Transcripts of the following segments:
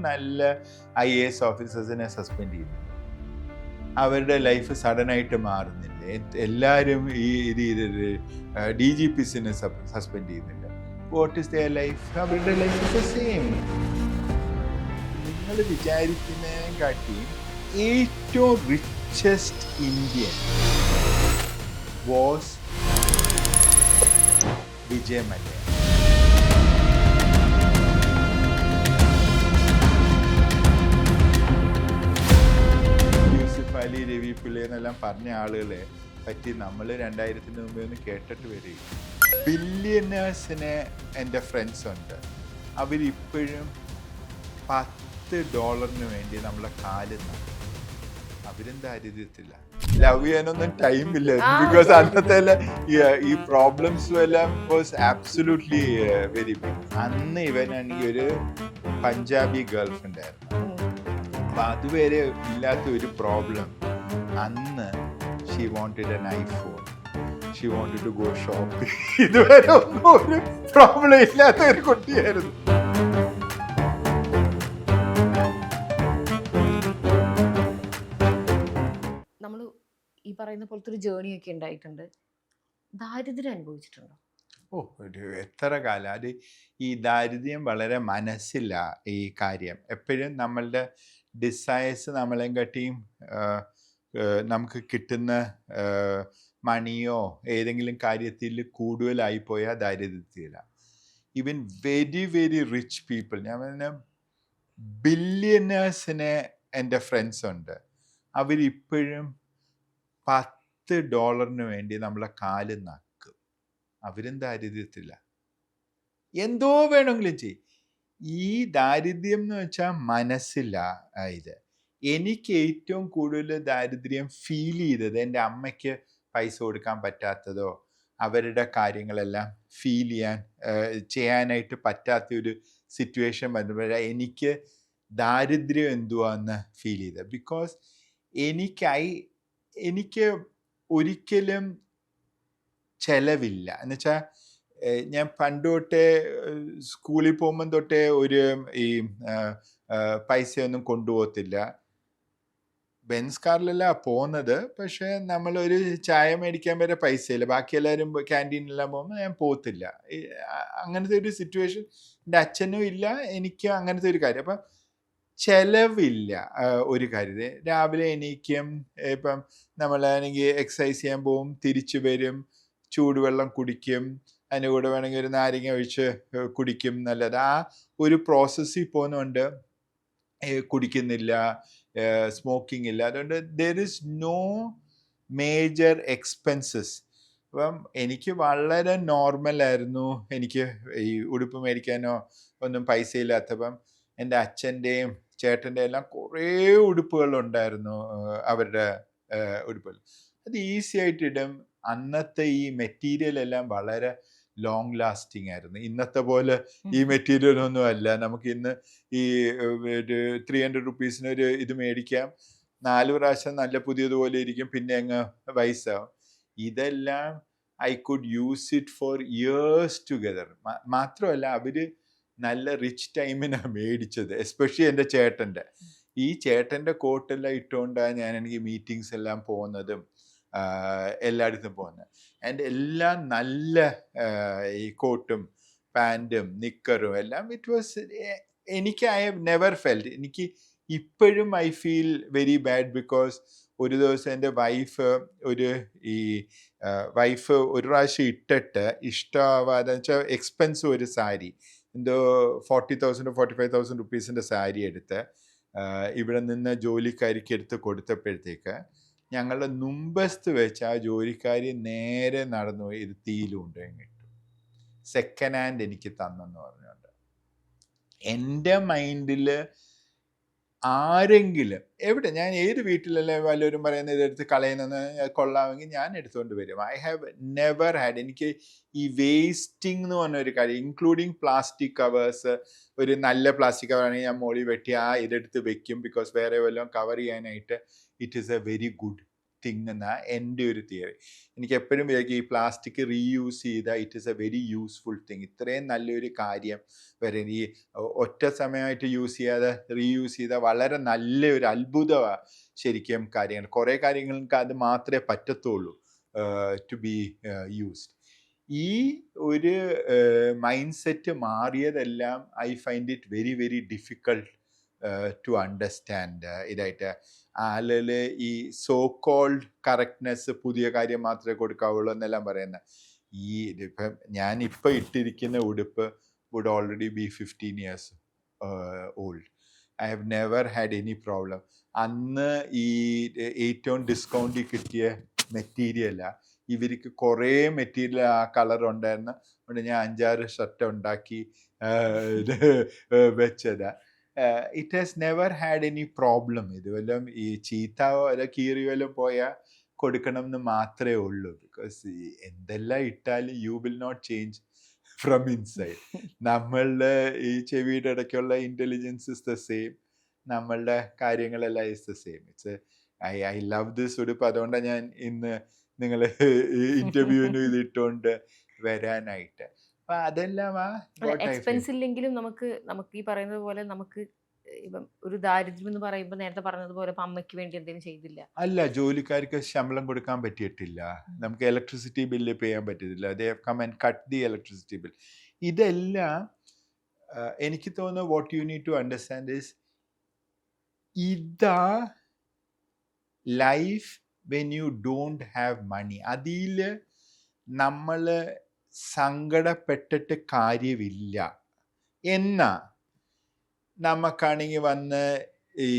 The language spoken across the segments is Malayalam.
നല്ല IAS ഓഫീസേഴ്സിനെ സസ്പെൻഡ് ചെയ്തു. അവരുടെ ലൈഫ് സഡനായിട്ട് മാറുന്നില്ലേ? എല്ലാവരും ഈ DGPസിനെ സസ്പെൻഡ് ചെയ്യുന്നില്ല. What is their life? അവരുടെ ലൈഫ് ഇസ് ദ സെയിം. നിങ്ങൾ വിചാരിക്കുന്നതിനെ കാട്ടി ഏറ്റവും richest Indian was Vijay Mallya. Ali, Ravi Pillai എന്നെല്ലാം പറഞ്ഞ ആളുകളെ പറ്റി നമ്മൾ 2000 മുമ്പേ ഒന്ന് കേട്ടിട്ട് വരിക. ബില്യനേഴ്സിനെ എൻ്റെ ഫ്രണ്ട്സ് ഉണ്ട്. അവരിപ്പോഴും $10 വേണ്ടി നമ്മളെ കാലിൽ നടക്കും. അവരും ദാരിദ്ര്യത്തില്ല. ലവ് ചെയ്യാനൊന്നും ടൈമില്ല. ബിക്കോസ് അന്നത്തെ ഈ പ്രോബ്ലംസും എല്ലാം വാസ് ആബ്സല്യൂട്ട്ലി വെരി ബിഗ്. അന്ന് ഇവനാണെങ്കിൽ ഒരു പഞ്ചാബി ഗേൾ ഫ്രണ്ട് ആയിരുന്നു. അപ്പൊ അതുവരെ ഇല്ലാത്ത ഒരു പ്രോബ്ലം. അന്ന് she wanted an iPhone, she wanted to go shopping. ഇതുവരെ ഒന്നും ഒരു പ്രോബ്ലം ഇല്ലാത്ത ഒരു കുട്ടിയായിരുന്നു. നമ്മൾ ഈ പറയുന്ന പോലത്തെ ഒരു ജേർണി ഒക്കെ ഉണ്ടായിട്ടുണ്ട്. ദാരിദ്ര്യം അനുഭവിച്ചിട്ടുണ്ടോ? എത്ര കാലം അത് ഈ ദാരിദ്ര്യം വളരെ മനസ്സില്ല. ഈ കാര്യം എപ്പോഴും നമ്മളുടെ ഡിസയേഴ്സ് നമ്മളെയും കാട്ടിയും നമുക്ക് കിട്ടുന്ന മണിയോ ഏതെങ്കിലും കാര്യത്തിൽ കൂടുതലായി പോയാൽ ദാരിദ്ര്യത്തില. Even very very rich people, ഞാൻ പറഞ്ഞ ബില്യനേഴ്സിനെ എൻ്റെ ഫ്രണ്ട്സ് ഉണ്ട്. അവരിപ്പോഴും $10 വേണ്ടി നമ്മളെ കാല് നക്കും. അവരും ദാരിദ്ര്യത്തില്ല. എന്തോ വേണമെങ്കിലും ചെയ്യും. ഈ ദാരിദ്ര്യം എന്ന് വെച്ചാൽ മനസ്സില്ല. ഇത് എനിക്ക് ഏറ്റവും കൂടുതൽ ദാരിദ്ര്യം ഫീൽ ചെയ്തത് എൻ്റെ അമ്മയ്ക്ക് പൈസ കൊടുക്കാൻ പറ്റാത്തതോ അവരുടെ കാര്യങ്ങളെല്ലാം ഫീൽ ചെയ്യാനായിട്ട് പറ്റാത്ത ഒരു സിറ്റുവേഷൻ വരുമ്പോഴാണ് എനിക്ക് ദാരിദ്ര്യം എന്തുവാന്ന് ഫീൽ ചെയ്തത്. ബിക്കോസ് എനിക്ക് ഒരിക്കലും ചെലവില്ല. എന്നുവെച്ചാൽ ഞാൻ പണ്ട് തൊട്ടേ സ്കൂളിൽ പോകുമ്പം തൊട്ടേ ഈ പൈസയൊന്നും കൊണ്ടുപോകത്തില്ല. ബെൻസ് കാറിലല്ല പോകുന്നത്, പക്ഷേ നമ്മളൊരു ചായ മേടിക്കാൻ വരെ പൈസയില്ല. ബാക്കി എല്ലാവരും ക്യാൻറ്റീനിലെല്ലാം പോകുമ്പോൾ ഞാൻ പോകത്തില്ല. അങ്ങനത്തെ ഒരു സിറ്റുവേഷൻ എൻ്റെ അച്ഛനും ഇല്ല, എനിക്ക് അങ്ങനത്തെ ഒരു കാര്യം. അപ്പം ചെലവില്ല ഒരു കാര്യം. രാവിലെ എണീക്കും, ഇപ്പം നമ്മളാണെങ്കിൽ എക്സസൈസ് ചെയ്യാൻ പോകും, തിരിച്ചു വരും, ചൂടുവെള്ളം കുടിക്കും, അതിൻ്റെ കൂടെ വേണമെങ്കിൽ ഒരു നാരങ്ങ ഒഴിച്ച് കുടിക്കും. നല്ലത്. ആ ഒരു പ്രോസസ്സിൽ പോകുന്നതുകൊണ്ട് കുടിക്കുന്നില്ല, സ്മോക്കിംഗ് ഇല്ല. അതുകൊണ്ട് there is no major expenses. അപ്പം എനിക്ക് വളരെ നോർമലായിരുന്നു. എനിക്ക് ഈ ഉടുപ്പ് മേടിക്കാനോ ഒന്നും പൈസ ഇല്ലാത്തപ്പം എൻ്റെ അച്ഛൻ്റെയും ചേട്ടൻ്റെ എല്ലാം കുറേ ഉടുപ്പുകളുണ്ടായിരുന്നു. അവരുടെ ഉടുപ്പുകൾ അത് ഈസി ആയിട്ടിടും. അന്നത്തെ ഈ മെറ്റീരിയൽ എല്ലാം വളരെ ലോങ് ലാസ്റ്റിംഗ് ആയിരുന്നു. ഇന്നത്തെ പോലെ ഈ മെറ്റീരിയൽ ഒന്നും അല്ല. നമുക്ക് ഇന്ന് ഈ ഒരു 300 റുപ്പീസിനൊരു ഇത് മേടിക്കാം, 4 പ്രാവശ്യം നല്ല പുതിയതുപോലെ ഇരിക്കും, പിന്നെ അങ്ങ് വയസ്സാവും. ഇതെല്ലാം I could use it for years together. മാത്രമല്ല അവര് നല്ല റിച്ച് ടൈമിനാണ് മേടിച്ചത്. എസ്പെഷ്യലി എൻ്റെ ചേട്ടൻ്റെ. ഈ ചേട്ടൻ്റെ കോട്ടെല്ലാം ഇട്ടുകൊണ്ടാണ് ഞാൻ എനിക്ക് മീറ്റിങ്സ് എല്ലാം പോകുന്നതും എല്ലായിടത്തും പോകുന്നത്. ആൻഡ് എല്ലാം നല്ല ഈ കോട്ടും പാൻറ്റും നിക്കറും എല്ലാം. ഇറ്റ് വാസ് എനിക്ക് ഐ ഹാവ് നെവർ ഫെൽറ്റ്. എനിക്ക് ഇപ്പോഴും I feel very bad. Because ഒരു ദിവസം എൻ്റെ വൈഫ് ഒരു പ്രാവശ്യം ഇട്ടിട്ട് ഇഷ്ടമാവാതെ വെച്ചാൽ എക്സ്പെൻസീവ് ഒരു സാരി, എന്തോ 40,000 45,000 റുപ്പീസിൻ്റെ സാരി എടുത്ത് ഇവിടെ നിന്ന് ജോലിക്കാരിക്ക് എടുത്ത് കൊടുത്തപ്പോഴത്തേക്ക് ഞങ്ങളുടെ മുമ്പസ്ത് വെച്ച് ആ ജോലിക്കാരി നേരെ നടന്നു പോയി ഇത് തീയിലുണ്ടെങ്കിൽ കിട്ടും, സെക്കൻഡ് ഹാൻഡ് എനിക്ക് തന്നെന്ന് പറഞ്ഞുകൊണ്ട്. എൻ്റെ മൈൻഡിൽ ആരെങ്കിലും എവിടെ, ഞാൻ ഏത് വീട്ടിലല്ലേ വല്ലവരും പറയുന്നത് ഇതെടുത്ത് കളയുന്നെന്ന് കൊള്ളാമെങ്കിൽ ഞാൻ എടുത്തുകൊണ്ട് വരും. I have never had. എനിക്ക് ഈ വേസ്റ്റിംഗ് എന്ന് പറഞ്ഞൊരു കാര്യം, ഇൻക്ലൂഡിങ് പ്ലാസ്റ്റിക് കവേഴ്സ്, ഒരു നല്ല പ്ലാസ്റ്റിക് കവറാണെങ്കിൽ ഞാൻ മോളി വെട്ടി ഇതെടുത്ത് വെക്കും. ബിക്കോസ് വേറെ വല്ലതും കവർ ചെയ്യാനായിട്ട് it is A very good thing എന്നാ എൻ്റെ ഒരു തിയറി. എനിക്ക് എപ്പോഴും വിചാരിക്കും ഈ പ്ലാസ്റ്റിക് റീയൂസ് ചെയ്താൽ it is A very useful thing. ഇത്രയും നല്ലൊരു കാര്യം വരെ ഈ ഒറ്റ സമയമായിട്ട് യൂസ് ചെയ്യാതെ റീയൂസ് ചെയ്താൽ വളരെ നല്ലൊരു അത്ഭുതമാണ് ശരിക്കും കാര്യങ്ങൾ. കുറേ കാര്യങ്ങൾക്ക് അത് മാത്രമേ പറ്റത്തുള്ളൂ ടു ബി യൂസ്ഡ്. ഈ ഒരു മൈൻഡ് സെറ്റ് മാറിയതെല്ലാം I find it very very difficult to understand. ഇതായിട്ട് ആളുകൾ ഈ സോ കോൾഡ് കറക്റ്റ്നെസ്, പുതിയ കാര്യം മാത്രമേ കൊടുക്കാവുള്ളൂ എന്നെല്ലാം പറയുന്നത്. ഈ ഇപ്പം ഞാനിപ്പോൾ ഇട്ടിരിക്കുന്ന ഉടുപ്പ് would already be 15 years old. I have never had any problem. അന്ന് ഈ ഏറ്റവും ഡിസ്കൗണ്ടിൽ കിട്ടിയ മെറ്റീരിയലാണ്. ഇവർക്ക് കുറേ മെറ്റീരിയൽ ആ കളർ ഉണ്ടായിരുന്നു. അതുകൊണ്ട് ഞാൻ 5-6 ഷർട്ട് ഉണ്ടാക്കി വെച്ചതാ. It has never had any problem. ഇത് വല്ലതും ഈ ചീത്താവോ അല്ല കീറി വല്ലതും പോയാൽ കൊടുക്കണം എന്ന് മാത്രമേ ഉള്ളൂ. ബിക്കോസ് എന്തെല്ലാം ഇട്ടാലും you will not change from inside. നമ്മളുടെ ഈ ചെവിയുടെ ഇടയ്ക്കുള്ള ഇൻ്റലിജൻസ് ഇസ് ദ സെയിം, നമ്മളുടെ കാര്യങ്ങളെല്ലാം is the same. It's I love this ഉടുപ്പ്. അതുകൊണ്ടാണ് ഞാൻ ഇന്ന് നിങ്ങൾ ഇൻ്റർവ്യൂവിന് ഇത് ഇട്ടുകൊണ്ട് വരാനായിട്ട്. അപ്പം അതെല്ലാം എക്സ്പെൻസ് ഇല്ലെങ്കിലും നമുക്ക് ഈ പറയുന്നത് പോലെ നമുക്ക് ഇപ്പം ഒരു ദാരിദ്ര്യം എന്ന് പറയുമ്പോൾ നേരത്തെ പറഞ്ഞതുപോലെ ഇപ്പം അമ്മയ്ക്ക് വേണ്ടി എന്തെങ്കിലും ചെയ്തില്ല. അല്ല, ജോലിക്കാർക്ക് ശമ്പളം കൊടുക്കാൻ പറ്റിയിട്ടില്ല, നമുക്ക് ഇലക്ട്രിസിറ്റി ബില്ല് പേ ചെയ്യാൻ പറ്റത്തില്ല. They have come and cut the electricity bill. ഇതെല്ലാം എനിക്ക് തോന്നുന്നു what you need to understand is ഇതാ life when you don't have money. അതിൽ നമ്മൾ സങ്കടപ്പെട്ടിട്ട് കാര്യമില്ല. എന്നാ നമുക്കാണെങ്കിൽ വന്ന് ഈ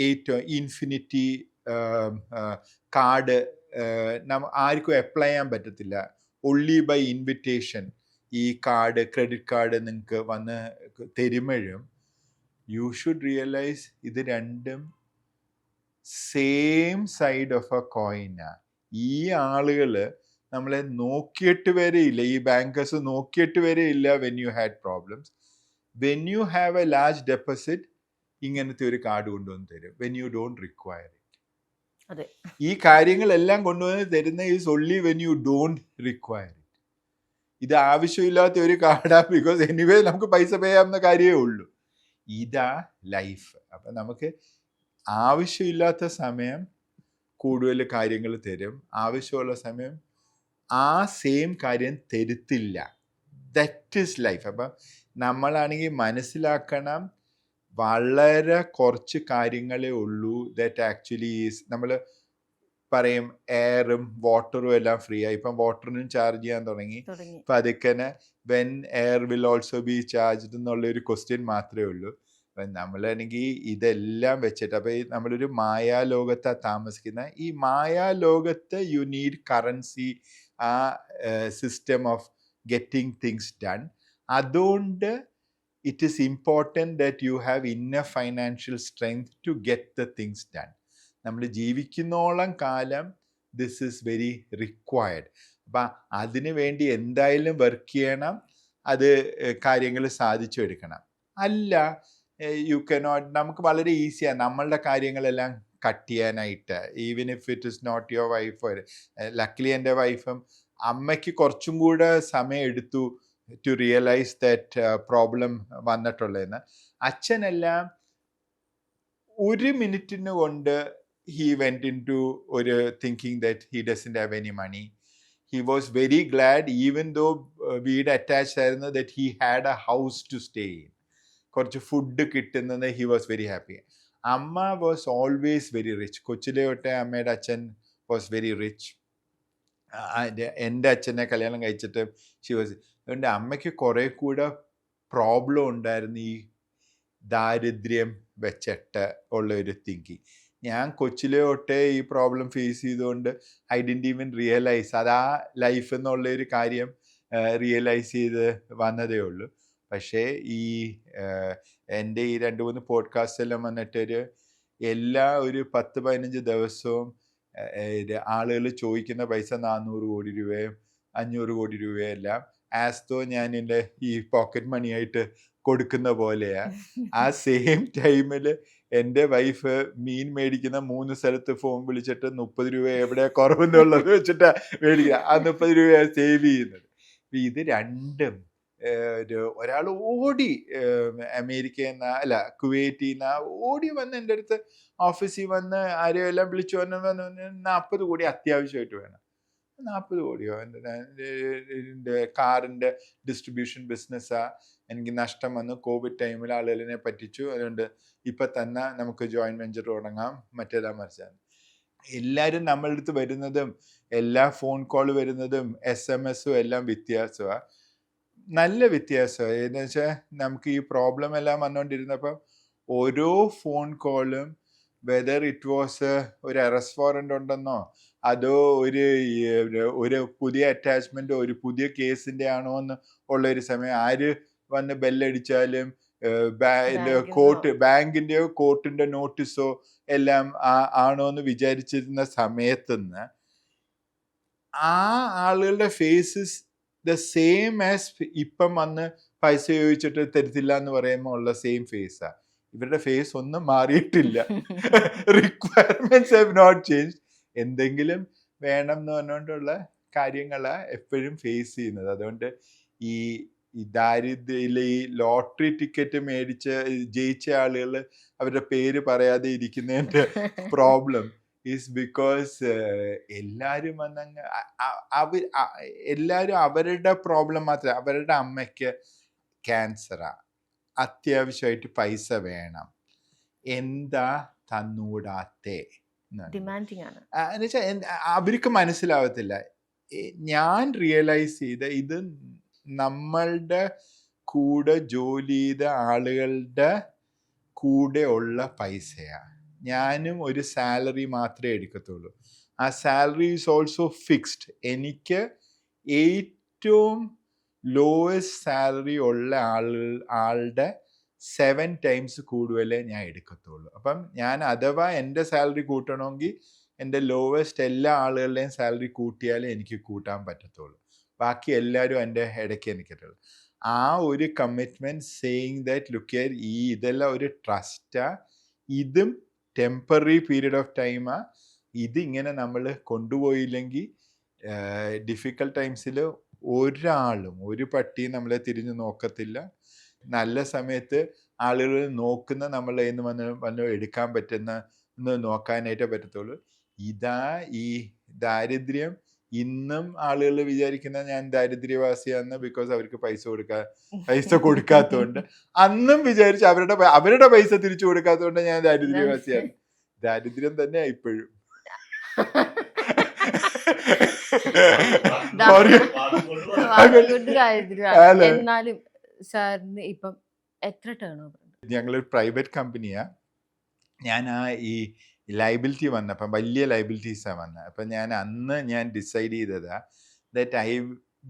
ഏറ്റവും ഇൻഫിനിറ്റി കാർഡ് ആർക്കും അപ്ലൈ ചെയ്യാൻ പറ്റത്തില്ല. ഒൺലി ബൈ ഇൻവിറ്റേഷൻ ഈ കാർഡ്, ക്രെഡിറ്റ് കാർഡ് നിങ്ങൾക്ക് വന്ന് തരുമ്പോഴും യു ഷുഡ് റിയലൈസ് ഇത് രണ്ടും സെയിം സൈഡ് ഓഫ് എ കോയിനാണ്. ഈ ആളുകൾ നമ്മളെ നോക്കിയിട്ട് വരെയില്ല, ഈ ബാങ്കേഴ്സ് നോക്കിയിട്ട് വരെയില്ല when you had problems. When you have a large deposit ഇങ്ങനത്തെ ഒരു കാർഡ് കൊണ്ടുവന്ന് തരും when you don't require it. ഈ കാര്യങ്ങളെല്ലാം കൊണ്ടുവന്ന് തരുന്ന is only when you don't require it. ഇത് ആവശ്യമില്ലാത്ത ഒരു കാർഡാണ്, ബിക്കോസ് എനിവേ നമുക്ക് പൈസ പേ ചെയ്യാവുന്ന കാര്യമേ ഉള്ളൂ. ഇതാ ലൈഫ്. അപ്പം നമുക്ക് ആവശ്യമില്ലാത്ത സമയം കൂടുതൽ കാര്യങ്ങൾ തരും, ആവശ്യമുള്ള സമയം ആ സെയിം കാര്യം തരുത്തില്ല. That is life. അപ്പം നമ്മളാണെങ്കിൽ മനസ്സിലാക്കണം, വളരെ കുറച്ച് കാര്യങ്ങളേ ഉള്ളൂ ദറ്റ് ആക്ച്വലി ഈസ്. നമ്മൾ പറയും എയറും വാട്ടറും എല്ലാം ഫ്രീ ആയി. ഇപ്പം വാട്ടറിനും ചാർജ് ചെയ്യാൻ തുടങ്ങി. അപ്പം അതൊക്കെ when air will also be charged എന്നുള്ളൊരു ക്വസ്റ്റ്യൻ മാത്രമേ ഉള്ളൂ. അപ്പം നമ്മളാണെങ്കിൽ ഇതെല്ലാം വെച്ചിട്ട്, അപ്പം നമ്മളൊരു മായാലോകത്താണ് താമസിക്കുന്നത്. ഈ മായാലോകത്ത് യു നീഡ് കറൻസി, ആ system of getting things done. അതുകൊണ്ട് it is important that you have inner financial strength to get the things done. നമ്മൾ ജീവിക്കുന്നോളം കാലം ദിസ് ഈസ് വെരി റിക്വയർഡ്. അപ്പം അതിനു വേണ്ടി എന്തായാലും വർക്ക് ചെയ്യണം, അത് കാര്യങ്ങൾ സാധിച്ചു എടുക്കണം. അല്ല യു കനോട്ട്, നമുക്ക് വളരെ ഈസിയാണ് നമ്മളുടെ കാര്യങ്ങളെല്ലാം കട്ട് ചെയ്യാനായിട്ട്, even if it is not your wife. Luckily എൻ്റെ വൈഫും അമ്മയ്ക്ക് കുറച്ചും കൂടെ സമയം എടുത്തു ടു റിയലൈസ് ദാറ്റ് പ്രോബ്ലം വന്നിട്ടുള്ളതെന്ന്. അച്ഛനെല്ലാം ഒരു മിനിറ്റിന് കൊണ്ട് he went into ഒരു thinking that he doesn't have any money. He was very glad, even though വീട് അറ്റാച്ച്ഡ് ആയിരുന്നു, that he had a house to stay in. കുറച്ച് ഫുഡ് കിട്ടുന്നത് he was very happy. അമ്മ was always very rich. കൊച്ചിലെ തൊട്ടേ അമ്മയുടെ അച്ഛൻ was very rich. എൻ്റെ അച്ഛനെ കല്യാണം കഴിച്ചിട്ട് she was. അതുകൊണ്ട് അമ്മയ്ക്ക് കുറേ കൂടെ പ്രോബ്ലം ഉണ്ടായിരുന്നു ഈ ദാരിദ്ര്യം വെച്ചിട്ട് ഉള്ള ഒരു തിങ്കിങ്. ഞാൻ കൊച്ചിലെ തൊട്ടേ ഈ പ്രോബ്ലം ഫേസ് ചെയ്തുകൊണ്ട് ഐ ഡിഡ്ന്റ് ഈവൻ റിയലൈസ് അതാ ലൈഫ് എന്നുള്ളൊരു കാര്യം റിയലൈസ് ചെയ്ത് വന്നതേ ഉള്ളൂ. പക്ഷേ ഈ എൻ്റെ ഈ 2-3 പോഡ്കാസ്റ്റ് എല്ലാം വന്നിട്ടൊരു ഒരു 10-15 ദിവസവും ആളുകൾ ചോദിക്കുന്ന പൈസ 400 കോടി രൂപയും 500 കോടി രൂപയെല്ലാം ആസ്തോ ഞാൻ എൻ്റെ ഈ പോക്കറ്റ് മണിയായിട്ട് കൊടുക്കുന്ന പോലെയാ. ആ സെയിം ടൈമിൽ എൻ്റെ വൈഫ് മീൻ മേടിക്കുന്ന 3 സ്ഥലത്ത് ഫോൺ വിളിച്ചിട്ട് 30 രൂപ എവിടെയാ കുറവെന്നുള്ളത് വെച്ചിട്ടാ മേടിക്കുക. ആ 30 രൂപയാണ് സേവ് ചെയ്യുന്നത്. ഇത് രണ്ടും ഒരാൾ ഓടി അമേരിക്കയിൽ നിന്ന് അല്ല കുവൈറ്റിൽ നിന്ന് ഓടി വന്ന് എൻ്റെ അടുത്ത് ഓഫീസിൽ വന്ന് ആരെയും എല്ലാം വിളിച്ചു വന്ന് 40 കോടി അത്യാവശ്യമായിട്ട് വേണം. 40 കോടിയോ എൻ്റെ കാറിൻ്റെ ഡിസ്ട്രിബ്യൂഷൻ ബിസിനസ്സാണ്, എനിക്ക് നഷ്ടം വന്നു, കോവിഡ് ടൈമിൽ ആളുകളെ പറ്റിച്ചു, അതുകൊണ്ട് ഇപ്പം തന്നെ നമുക്ക് ജോയിൻറ്റ് വെഞ്ചർ തുടങ്ങാം, മറ്റേതാ മറിച്ചാണ്. എല്ലാവരും നമ്മളുടെ അടുത്ത് വരുന്നതും എല്ലാ ഫോൺ കോൾ വരുന്നതും SMS എല്ലാം വ്യത്യാസമാണ്, നല്ല വ്യത്യാസമാണ്. എന്ന് വെച്ചാൽ നമുക്ക് ഈ പ്രോബ്ലം എല്ലാം വന്നുകൊണ്ടിരുന്നപ്പം ഓരോ ഫോൺ കോളും വെദർ ഇറ്റ് വാസ് ഒരു അറസ്റ്റ് വാറണ്ട് ഉണ്ടെന്നോ അതോ ഒരു പുതിയ അറ്റാച്ച്മെൻറ്റോ ഒരു പുതിയ കേസിൻ്റെ ആണോ എന്ന് ഉള്ളൊരു സമയം, ആര് വന്ന് ബെല്ലടിച്ചാലും ബാങ്കിൻ്റെയോ കോർട്ടിൻ്റെ നോട്ടീസോ എല്ലാം ആണോ എന്ന് വിചാരിച്ചിരുന്ന സമയത്തുനിന്ന് ആ ആളുകളുടെ ഫേസസ് ദ സെയിം ആസ് ഇപ്പം വന്ന് പൈസ ചോദിച്ചിട്ട് തരത്തില്ല എന്ന് പറയുമ്പോൾ ഉള്ള സെയിം ഫേസാണ്. ഇവരുടെ ഫേസ് ഒന്നും മാറിയിട്ടില്ല. Requirements have not change. എന്തെങ്കിലും വേണം എന്ന് പറഞ്ഞുകൊണ്ടുള്ള കാര്യങ്ങളാണ് എപ്പോഴും ഫേസ് ചെയ്യുന്നത്. അതുകൊണ്ട് ഈ ദാരിദ്ര്യയിൽ ഈ ലോട്ടറി ടിക്കറ്റ് മേടിച്ച് ജയിച്ച ആളുകൾ അവരുടെ പേര് പറയാതെ ഇരിക്കുന്നതിൻ്റെ പ്രോബ്ലം ഈസ് ബിക്കോസ് എല്ലാവരും വന്നങ്ങ് എല്ലാവരും അവരുടെ പ്രോബ്ലം മാത്രമേ, അവരുടെ അമ്മയ്ക്ക് ക്യാൻസറാണ്, അത്യാവശ്യമായിട്ട് പൈസ വേണം, എന്താ തന്നൂടാത്തേ എന്നുവെച്ചാൽ അവർക്ക് മനസ്സിലാവത്തില്ല. ഞാൻ റിയലൈസ് ചെയ്ത ഇത് നമ്മളുടെ കൂടെ ജോലി ചെയ്ത ആളുകളുടെ കൂടെ ഉള്ള പൈസയാണ്. ഞാനും ഒരു സാലറി മാത്രമേ എടുക്കത്തുള്ളൂ. ആ സാലറി ഈസ് ഓൾസോ ഫിക്സ്ഡ്. എനിക്ക് ഏറ്റവും ലോവസ്റ്റ് സാലറി ഉള്ള ആളുടെ 7 times കൂടുതലേ ഞാൻ എടുക്കത്തുള്ളൂ. അപ്പം ഞാൻ അഥവാ എൻ്റെ സാലറി കൂട്ടണമെങ്കിൽ എൻ്റെ ലോവസ്റ്റ് എല്ലാ ആളുകളുടെയും സാലറി കൂട്ടിയാലേ എനിക്ക് കൂട്ടാൻ പറ്റത്തുള്ളൂ. ബാക്കി എല്ലാവരും എൻ്റെ ഇടയ്ക്ക് എനിക്കത്തുള്ളൂ. ആ ഒരു commitment saying that look here, ഇതെല്ലാം ഒരു ട്രസ്റ്റാണ്, ഇതും ടെമ്പററി പീരീഡ് ഓഫ് ടൈമാണ്. ഇതിങ്ങനെ നമ്മൾ കൊണ്ടുപോയില്ലെങ്കിൽ ഡിഫിക്കൽട്ട് ടൈംസിൽ ഒരാളും ഒരു പട്ടിയും നമ്മളെ തിരിഞ്ഞു നോക്കത്തില്ല. നല്ല സമയത്ത് ആളുകൾ നോക്കുന്ന നമ്മളെ വന്ന് എടുക്കാൻ പറ്റുന്ന നോക്കാനായിട്ടേ പറ്റത്തുള്ളൂ. ഇതാ ഈ ദാരിദ്ര്യം. ഇന്നും ആളുകൾ വിചാരിക്കുന്ന ഞാൻ ദാരിദ്ര്യവാസിയാന്ന് ബിക്കോസ് അവർക്ക് പൈസ കൊടുക്കാത്തതുകൊണ്ട്. അന്നും വിചാരിച്ച് അവരുടെ പൈസ തിരിച്ചു കൊടുക്കാത്തതുകൊണ്ട് ഞാൻ ദാരിദ്ര്യവാസിയാണ്. ദാരിദ്ര്യം തന്നെയാ ഇപ്പോഴും. എന്നാലും സാറിന് ഇപ്പം എത്ര ടേൺ ഓവർ? ഞങ്ങളൊരു പ്രൈവറ്റ് കമ്പനിയാ. ഞാൻ ഈ ലയബിലിറ്റി വന്നപ്പം വലിയ ലയബിലിറ്റീസാണ് വന്നത്. അപ്പം ഞാൻ ഡിസൈഡ് ചെയ്തതാ that I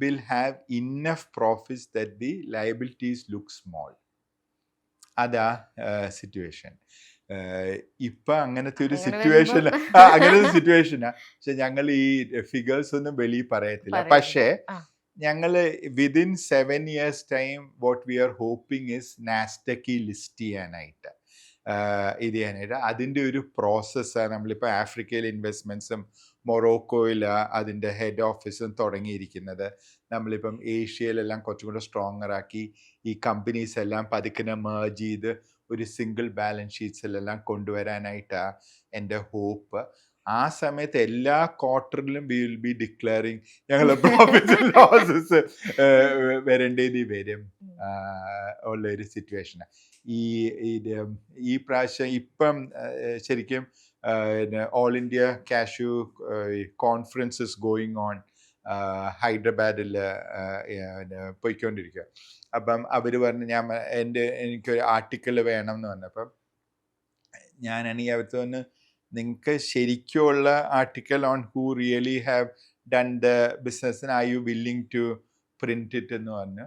will have enough profits that the liabilities look small. അതാ സിറ്റുവേഷൻ. ഇപ്പം അങ്ങനത്തെ ഒരു സിറ്റുവേഷനാ. പക്ഷെ ഞങ്ങൾ ഈ ഫിഗേഴ്സ് ഒന്നും വെളിയിൽ പറയത്തില്ല. പക്ഷേ ഞങ്ങൾ within 7 years time what we are hoping is നാസ്ഡക്കിൽ ലിസ്റ്റ് ചെയ്യാനായിട്ട് ഇത് ചെയ്യാനായിട്ട്. അതിൻ്റെ ഒരു പ്രോസസ്സാണ്. നമ്മളിപ്പോൾ ആഫ്രിക്കയിൽ ഇൻവെസ്റ്റ്മെൻറ്റ്സും മൊറോക്കോയിൽ അതിൻ്റെ ഹെഡ് ഓഫീസും തുടങ്ങിയിരിക്കുന്നത്. നമ്മളിപ്പം ഏഷ്യയിലെല്ലാം കുറച്ചും കൂടെ സ്ട്രോങ്ങർ ആക്കി ഈ കമ്പനീസ് എല്ലാം പതുക്കെ മേർജ് ചെയ്ത് ഒരു സിംഗിൾ ബാലൻസ് ഷീറ്റ്സിലെല്ലാം കൊണ്ടുവരാനായിട്ടാണ് എൻ്റെ ഹോപ്പ്. ആ സമയത്ത് എല്ലാ ക്വാർട്ടറിലും വി വിൽ ബി ഡിക്ലെയറിങ് ഞങ്ങളെ പ്രോഫിറ്റ്സ് ആൻഡ് ലോസസ് വരേണ്ടത് വരും ഉള്ളൊരു സിറ്റുവേഷനാണ്. ഈ പ്രാവശ്യം ഇപ്പം ശരിക്കും all India cashew conferences going on ഹൈദരാബാദിൽ പോയിക്കൊണ്ടിരിക്കുക. അപ്പം അവർ പറഞ്ഞു എനിക്കൊരു ആർട്ടിക്കിൾ വേണം എന്ന് പറഞ്ഞപ്പം ഞാനാണെങ്കിൽ അവർക്ക് വന്ന് നിങ്ങൾക്ക് ശരിക്കുമുള്ള article on who really have done the business, are you willing to print it എന്ന് പറഞ്ഞു.